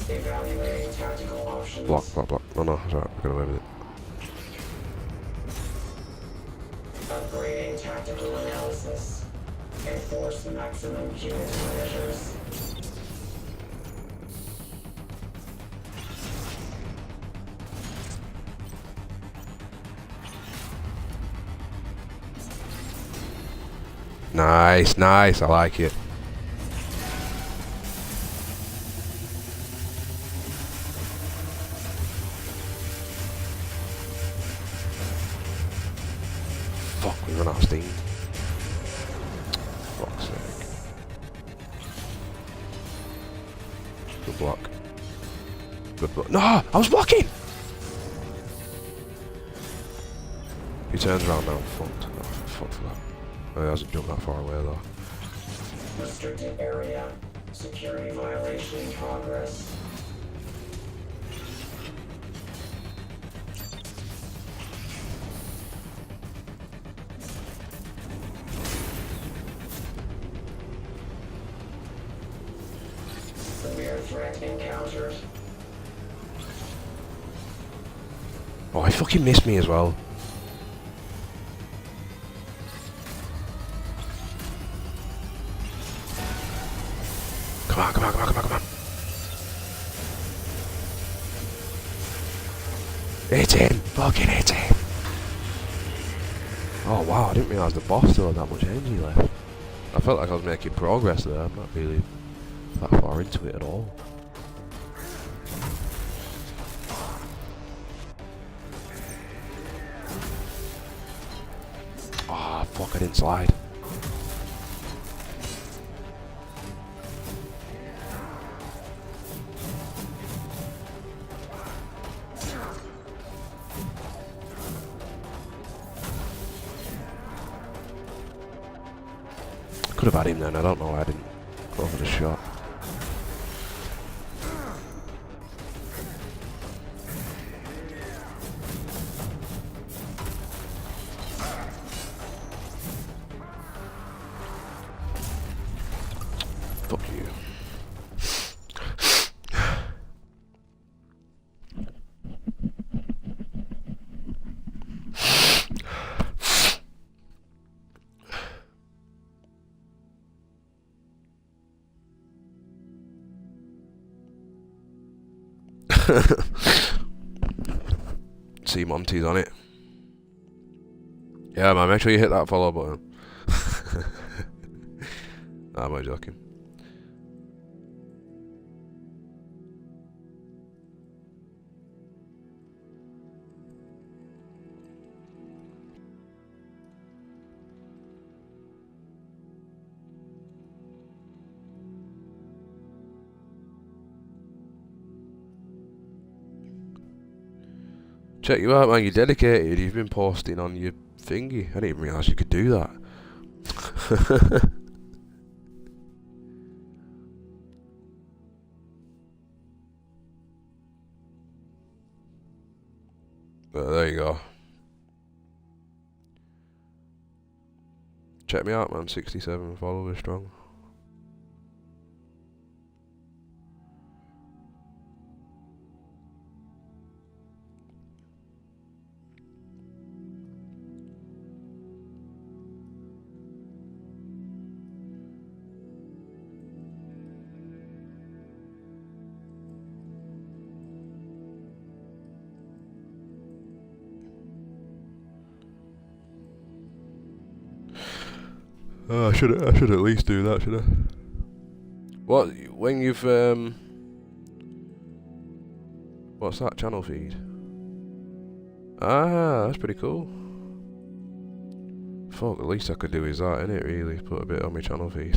Evaluating tactical options. Block. No, it's alright, we're gonna away with it. Upgrading tactical analysis. Enforce maximum punitive measures. Nice, I like it. Fuck, we run out of steam. Fuck's sake. Good block. Good block. No! I was blocking! He turns around now. Fucked. Oh, fuck for that. Oh, he hasn't jumped that far away though. Restricted area. Security violation in progress. Severe threat encountered. Oh, he fucking missed me as well. Come on. Hit him! Fucking hit him! Oh wow, I didn't realise the boss still had that much energy left. I felt like I was making progress there. I'm not really that far into it at all. Ah, fuck, I didn't slide. Could have had him then, I don't know why I didn't go for the shot. Fuck you. See Monty's on it. Yeah man, make sure you hit that follow button. Nah, I'm only joking. Check you out, man. You're dedicated. You've been posting on your thingy. I didn't even realise you could do that. But there you go. Check me out, man. 67 followers strong. I should at least do that, should I? What when you've what's that channel feed? Ah, that's pretty cool. Fuck, the least I could do is that, innit, really? Put a bit on my channel feed.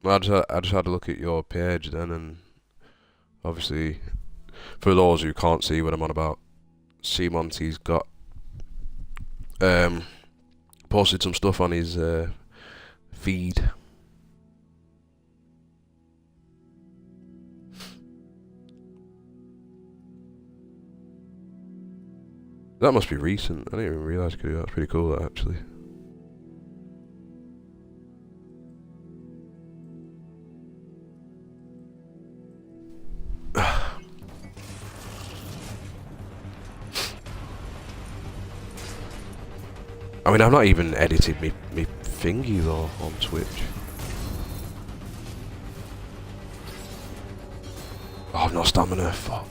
I just had to look at your page then, and obviously, for those who can't see what I'm on about, C-Monty's got posted some stuff on his feed. That must be recent. I didn't even realise you could do that. That's pretty cool, that, actually. I mean, I've not even edited me thingy though on Twitch. Oh, I've no stamina, fuck.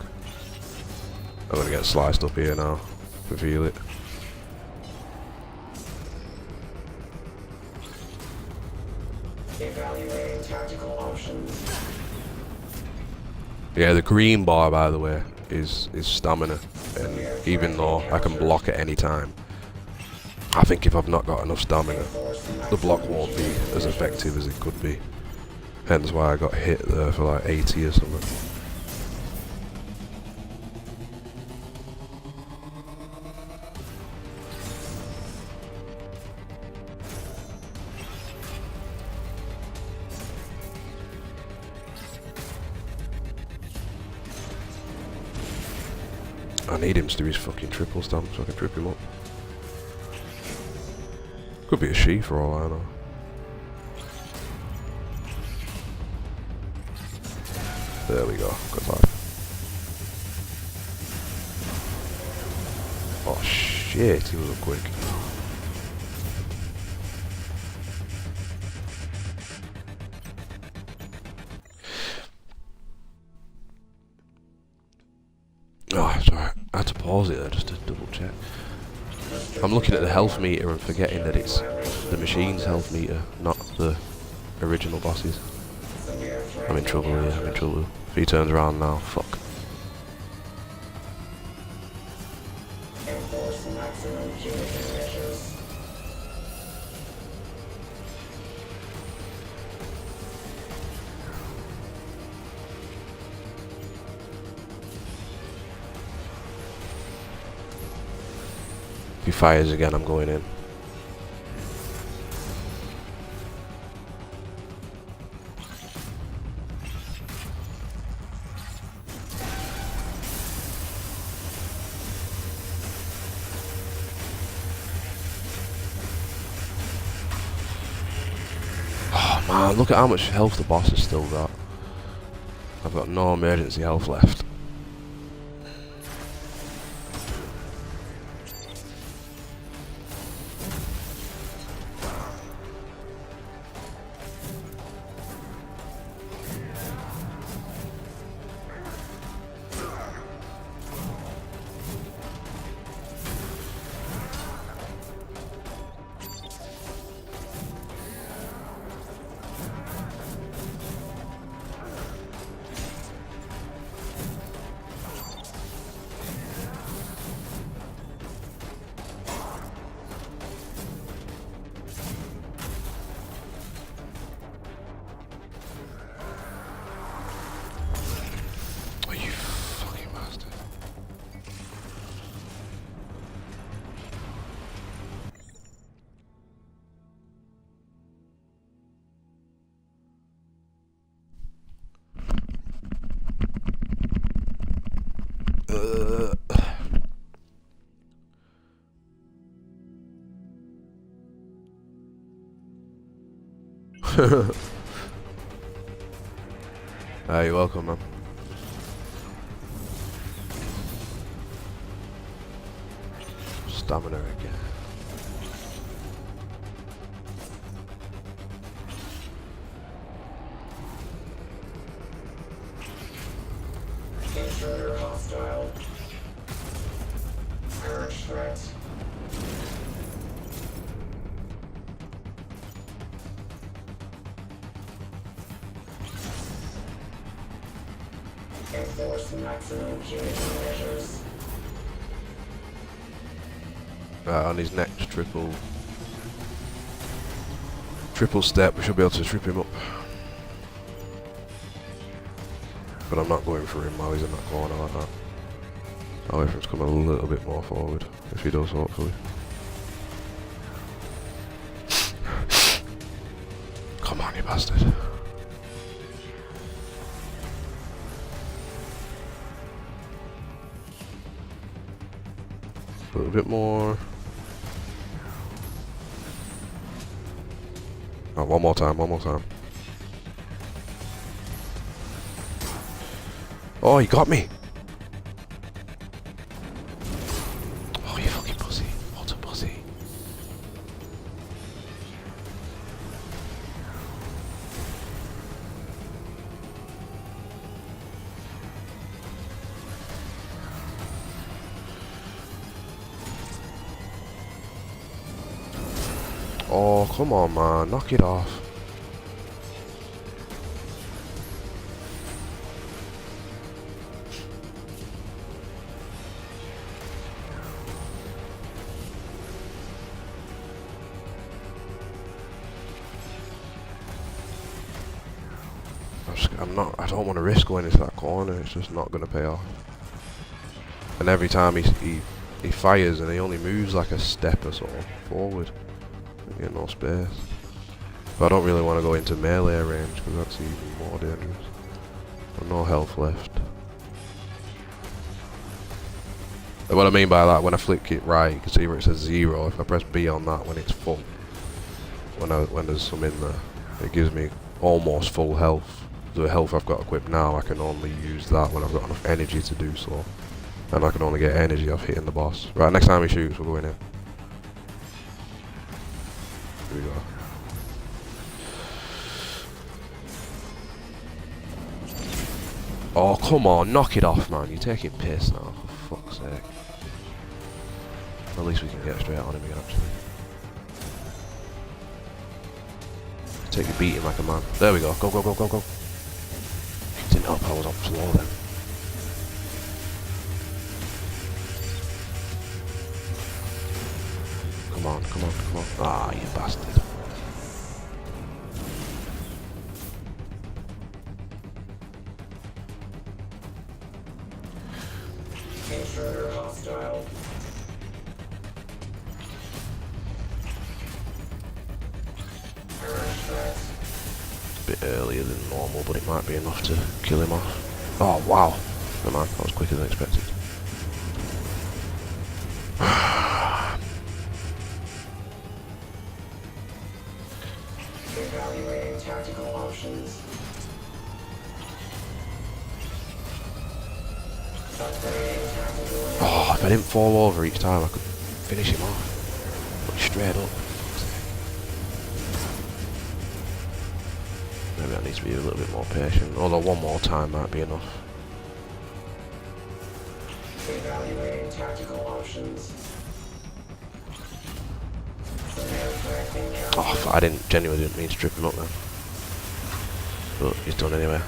I'm gonna get sliced up here now. I can feel it. Evaluating tactical options. Yeah, the green bar, by the way, is stamina, and even though I can block at any time, I think if I've not got enough stamina, the block won't be as effective as it could be. Hence why I got hit there for like 80 or something. I need him to do his fucking triple stamp so I can trip him up. Could be a she for all I know. There we go. Good lad. Oh shit, he was up quick. Oh, sorry. I had to pause it there just to double check. I'm looking at the health meter and forgetting that it's the machine's health meter, not the original boss's. I'm in trouble here, I'm in trouble. If he turns around now, fuck. Enforce maximum punitive measures. If he fires again, I'm going in. Oh man, look at how much health the boss has still got. I've got no emergency health left. You're welcome, man. Stamina again. Intruder hostile. Purge threat. Enforce maximum punitive measures. On his next triple step, we should be able to trip him up. But I'm not going for him while he's in that corner like that. I'll wait for him to come a little bit more forward, if he does, hopefully. Come on, you bastard. A little bit more. Oh, one more time, one more time. Oh, he got me! Oh, you fucking pussy. What a pussy. Oh, come on, man. Knock it off. I don't want to risk going into that corner. It's just not going to pay off. And every time he fires and he only moves like a step or so forward. I get no space. But I don't really want to go into melee range because that's even more dangerous. I've no health left. And what I mean by that, when I flick it right, you can see where it says 0. If I press B on that when it's full, when there's some in there, it gives me almost full health. The health I've got equipped now, I can only use that when I've got enough energy to do so. And I can only get energy off hitting the boss. Right, next time he shoots, we're going in. Here we go. Oh, come on, knock it off, man. You're taking piss now, for fuck's sake. At least we can get straight on him again, actually. Take your beating like a man. There we go. Go, go, go, go, go. Didn't help I was on slow then. Come on, come on, come on. Ah, you bastard. Intruder hostile. Purge threat. A bit earlier than normal, but it might be enough to kill him off. Oh, wow. Never mind, that was quicker than expected. Evaluating tactical options. Upgrading tactical. Oh, if I didn't fall over each time, I could finish him off. But straight up. Maybe I need to be a little bit more patient. Although one more time might be enough. Evaluating tactical options. Oh, I genuinely didn't mean to trip him up then. But he's done anyway.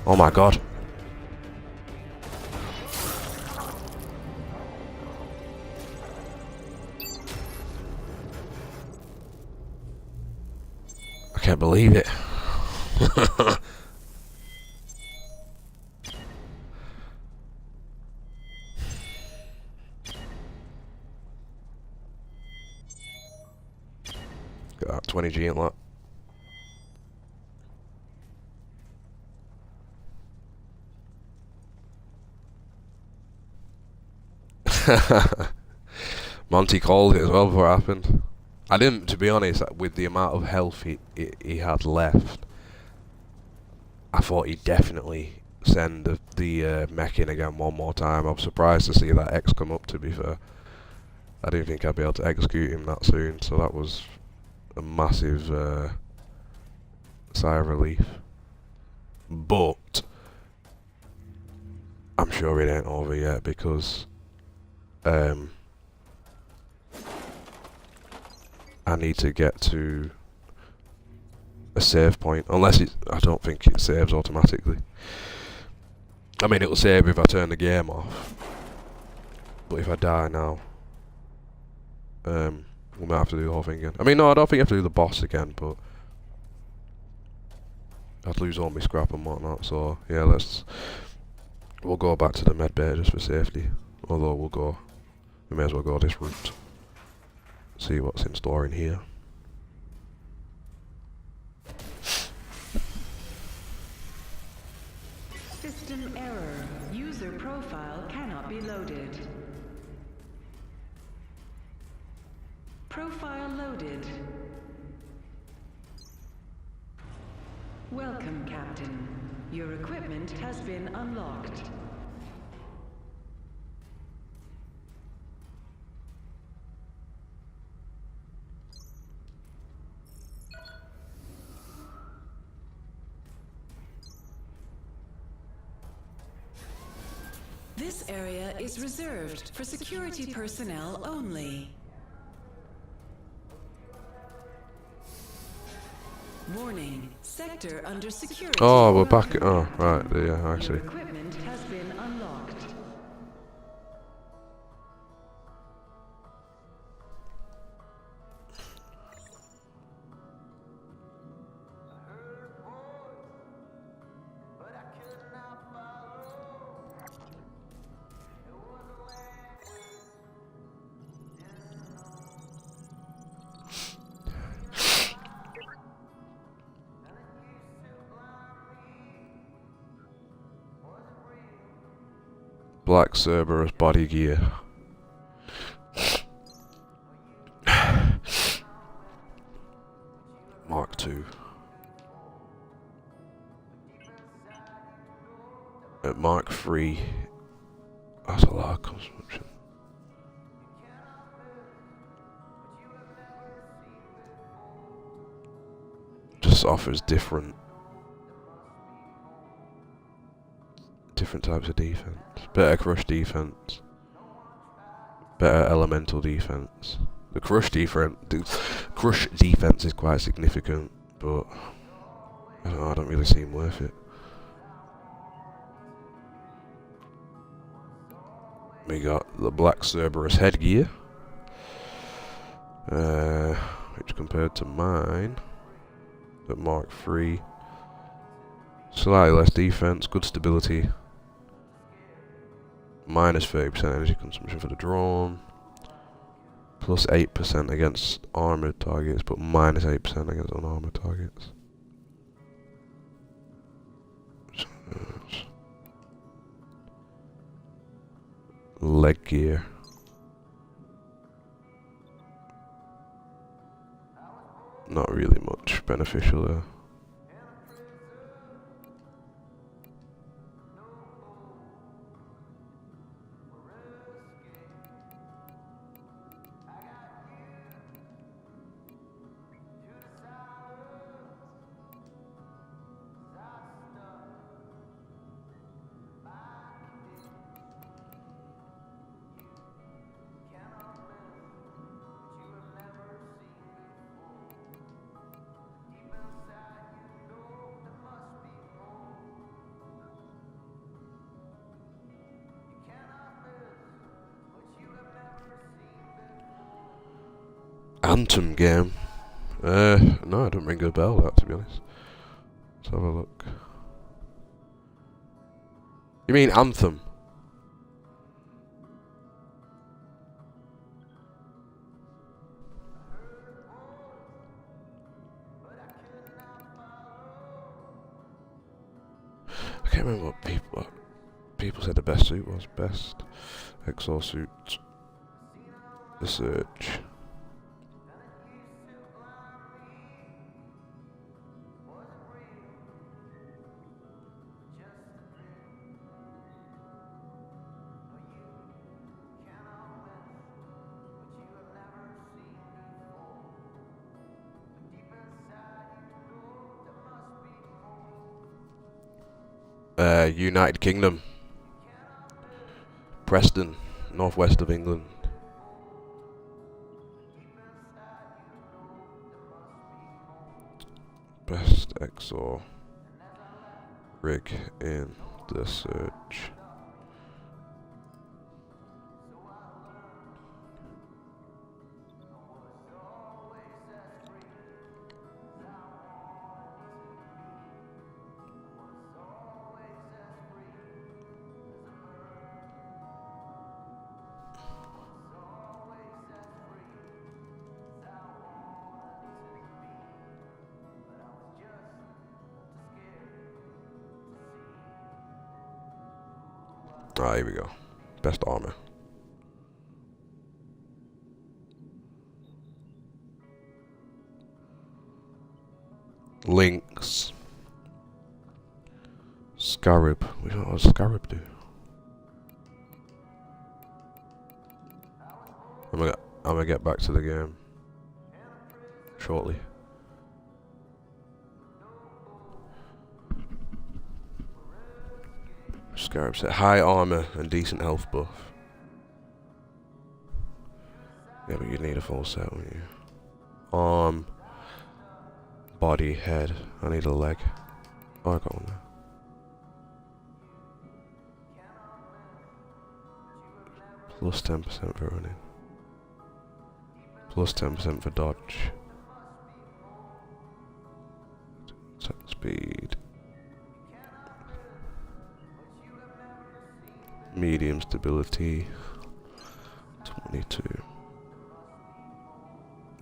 Oh my god. I can't believe it. Got 20G in that. Monty called it as well before it happened. I didn't, to be honest, with the amount of health he had left, I thought he'd definitely send the mech in again one more time. I was surprised to see that X come up, to be fair. I didn't think I'd be able to execute him that soon, so that was a massive sigh of relief. But I'm sure it ain't over yet, because I need to get to a save point, unless I don't think it saves automatically. I mean, it'll save if I turn the game off, but if I die now, we might have to do the whole thing again. I mean, no, I don't think I have to do the boss again, but I'd lose all my scrap and whatnot, so yeah, we'll go back to the med bay just for safety, although we may as well go this route, see what's in store in here. System error. User profile cannot be loaded. Profile loaded. Welcome, Captain. Your equipment has been unlocked. This area is reserved for security personnel only. Warning, sector under security. Oh, we're back. Oh, right. Yeah, I see. Your equipment has been unlocked. Black Cerberus body gear. Mark II. At Mark III. That's a lot of consumption. Just offers different types of defense. Better crush defense. Better elemental defense. The crush defense is quite significant, but I don't know, I don't really seem worth it. We got the Black Cerberus headgear, which compared to mine at Mark III, slightly less defense, good stability, minus 30% energy consumption for the drone, plus 8% against armoured targets, but minus 8% against unarmoured targets. Leg gear. Not really much beneficial there. Anthem game. No, I don't ring a bell, that, to be honest. Let's have a look. You mean Anthem? I can't remember what people said the best suit was. Best exosuit. The Surge. United Kingdom. Preston, northwest of England. Best EXO rig in the Surge. Ah, here we go. Best armor. Lynx. Scarab. What does Scarab do? I'm gonna get back to the game shortly. Scarab set high armor and decent health buff. Yeah, but you'd need a full set, wouldn't you? Arm, body, head. I need a leg. Oh, I got one there. Plus 10% for running. Plus 10% for dodge. Attack speed. Medium stability. 22.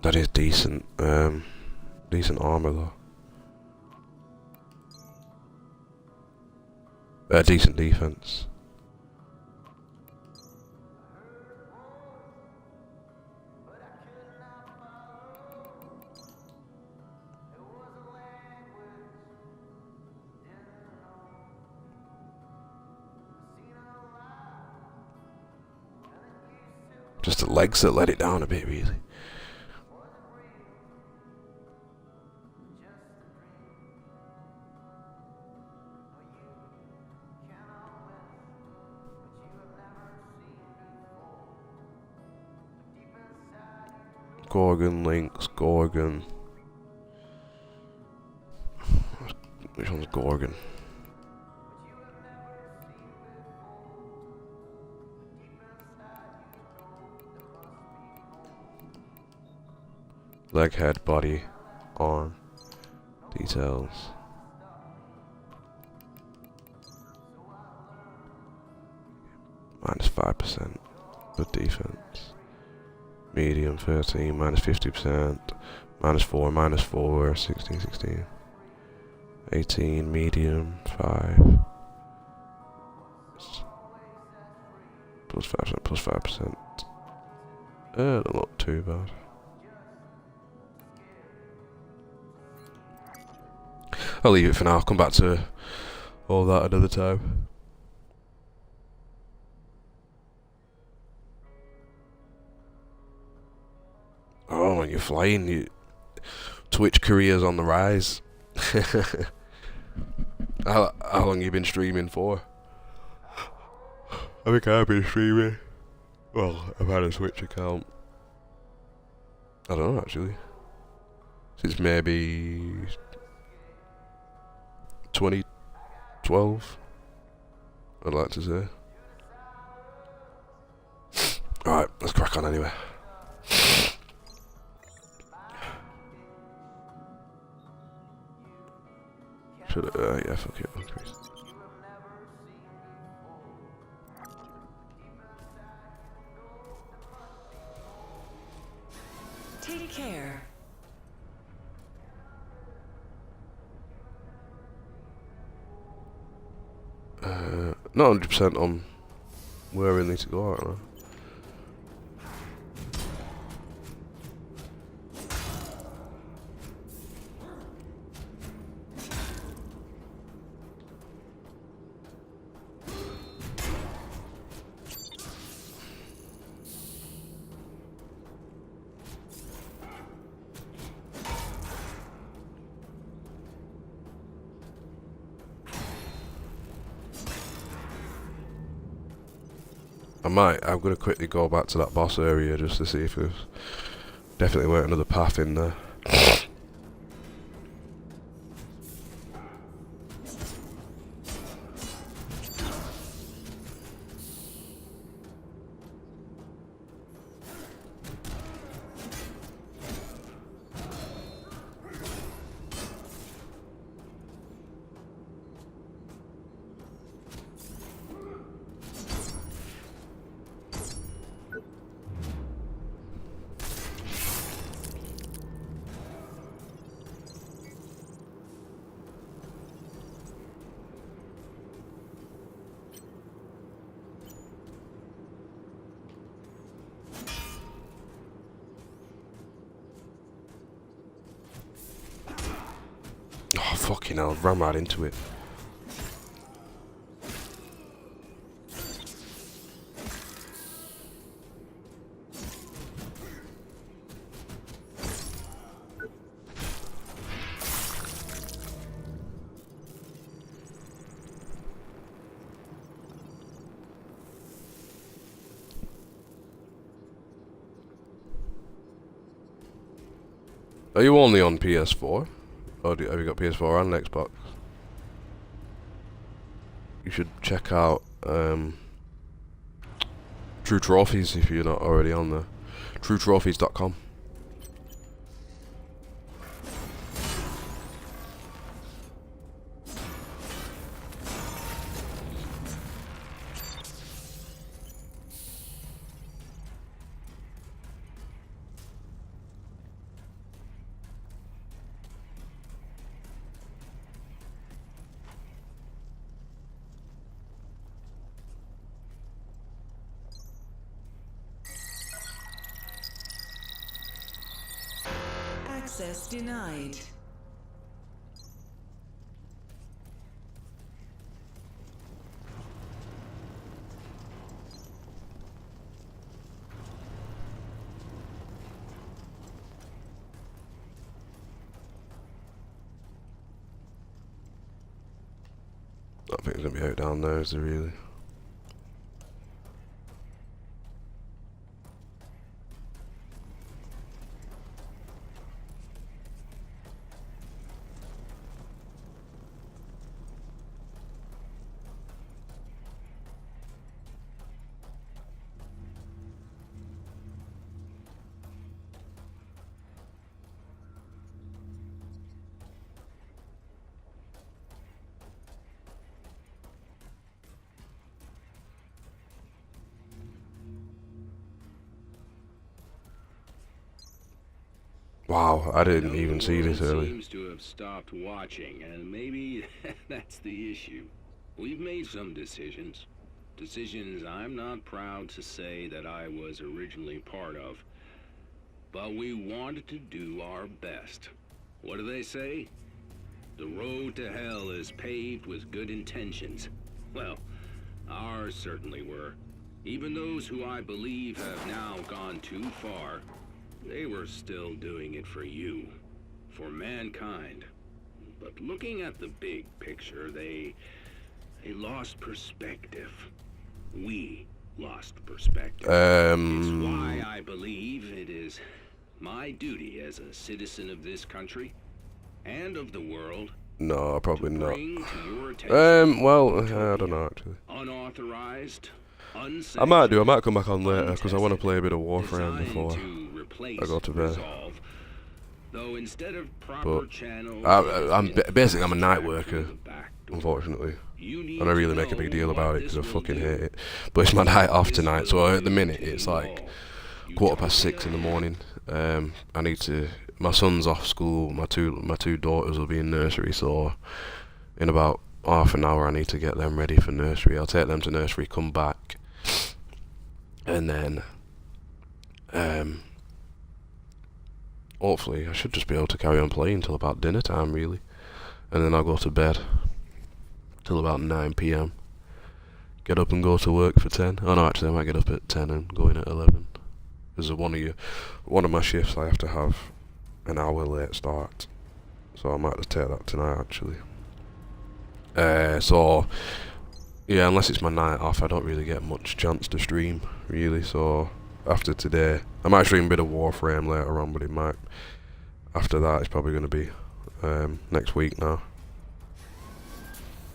That is decent. Decent armor though. Decent defense. Just the legs that let it down a bit, really. Gorgon, Lynx, Gorgon. Which one's Gorgon? Leg, head, body, arm, details. Minus 5% good defense. Medium 13, minus 50%. Minus 4, 16, 16. 18, medium, 5. Plus 5%, plus 5%. Don't look too bad. I'll leave it for now. I'll come back to all that another time. Oh, when you're flying, Twitch career's on the rise. How long you been streaming for? I think I've been streaming. Well, I've had a Twitch account. I don't know actually. Since maybe 2012, I'd like to say. Alright, let's crack on anyway. Should yeah, fuck it. Increase. Take care. Not 100% on where we need to go right now. I'm gonna quickly go back to that boss area just to see if there's definitely weren't another path in there. Oh, fucking hell, ran right into it. Are you only on PS4? Or have you got PS4 and Xbox? You should check out True Trophies if you're not already on there. TrueTrophies.com. Access denied. I don't think it's gonna be out down there, is there really? Wow, I didn't even see this earlier. Seems to have stopped watching, and maybe that's the issue. We've made some decisions. Decisions I'm not proud to say that I was originally part of. But we wanted to do our best. What do they say? The road to hell is paved with good intentions. Well, ours certainly were. Even those who I believe have now gone too far, they were still doing it for you, for mankind. But looking at the big picture, they lost perspective. We lost perspective. It's why I believe it is my duty as a citizen of this country and of the world No, probably to not. bring to your attention Well, I don't know actually. unauthorized, I might do. I might come back on later because I want to play a bit of Warframe designed before to replace I go to bed. Resolve, Though instead of proper But channels, basically I'm a night through worker, the back door. unfortunately. You need And I to really make a big know deal what about it this because I will fucking do. hate it. But it's my night off This tonight, will so at the do minute to it's you like all. 6:15 in the morning. I need to. My son's off school. My two daughters will be in nursery, so in about half an hour I need to get them ready for nursery. I'll take them to nursery, come back, and then hopefully I should just be able to carry on playing till about dinner time, really, and then I'll go to bed till about 9 p.m. Get up and go to work for 10. Oh no, actually I might get up at 10 and go in at 11. Because one of my shifts I have to have an hour late start, so I might just take that tonight actually. So yeah, unless it's my night off, I don't really get much chance to stream really. So after today, I might stream a bit of Warframe later on, but it might. After that, it's probably going to be next week now.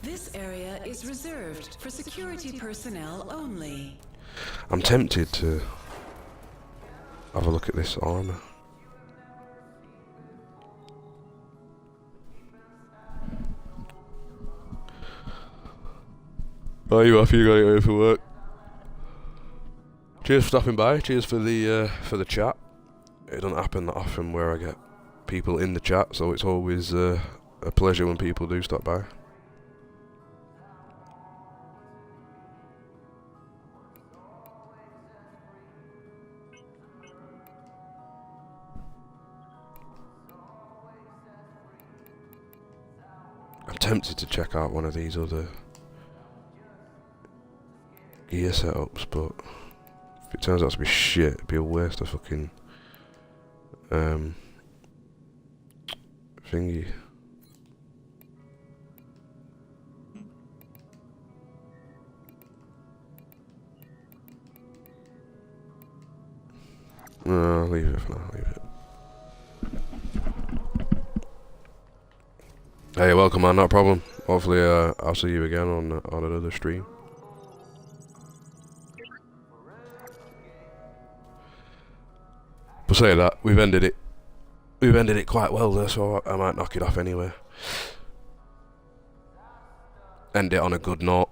This area is reserved for security personnel only. I'm tempted to have a look at this armor. Are you happy you got it ready for work? Cheers for stopping by. Cheers for the chat. It doesn't happen that often where I get people in the chat, so it's always a pleasure when people do stop by. I'm tempted to check out one of these other gear setups, but if it turns out to be shit, it'd be a waste of fucking thingy. No, leave it for now, leave it. Hey, welcome man, not a problem. Hopefully I'll see you again on another stream. But say that, we've ended it quite well there, so I might knock it off anyway. End it on a good note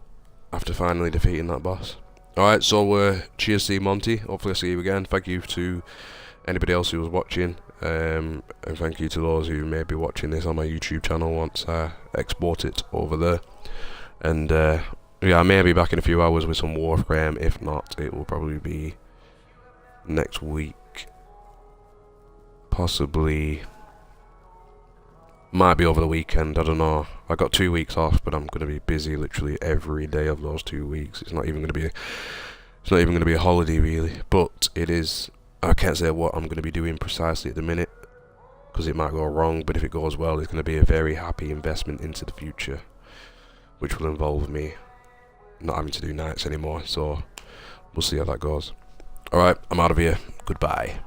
after finally defeating that boss. Alright, so cheers to you, Monty. Hopefully I'll see you again. Thank you to anybody else who was watching. And thank you to those who may be watching this on my YouTube channel once I export it over there. And yeah, I may be back in a few hours with some Warframe. If not, it will probably be next week. Possibly. Might be over the weekend, I don't know. I got 2 weeks off, but I'm going to be busy literally every day of those 2 weeks. It's not even going to be a holiday really, but it is. I can't say what I'm going to be doing precisely at the minute, because it might go wrong, but if it goes well, it's going to be a very happy investment into the future, which will involve me not having to do nights anymore, so we'll see how that goes. Alright, I'm out of here. Goodbye.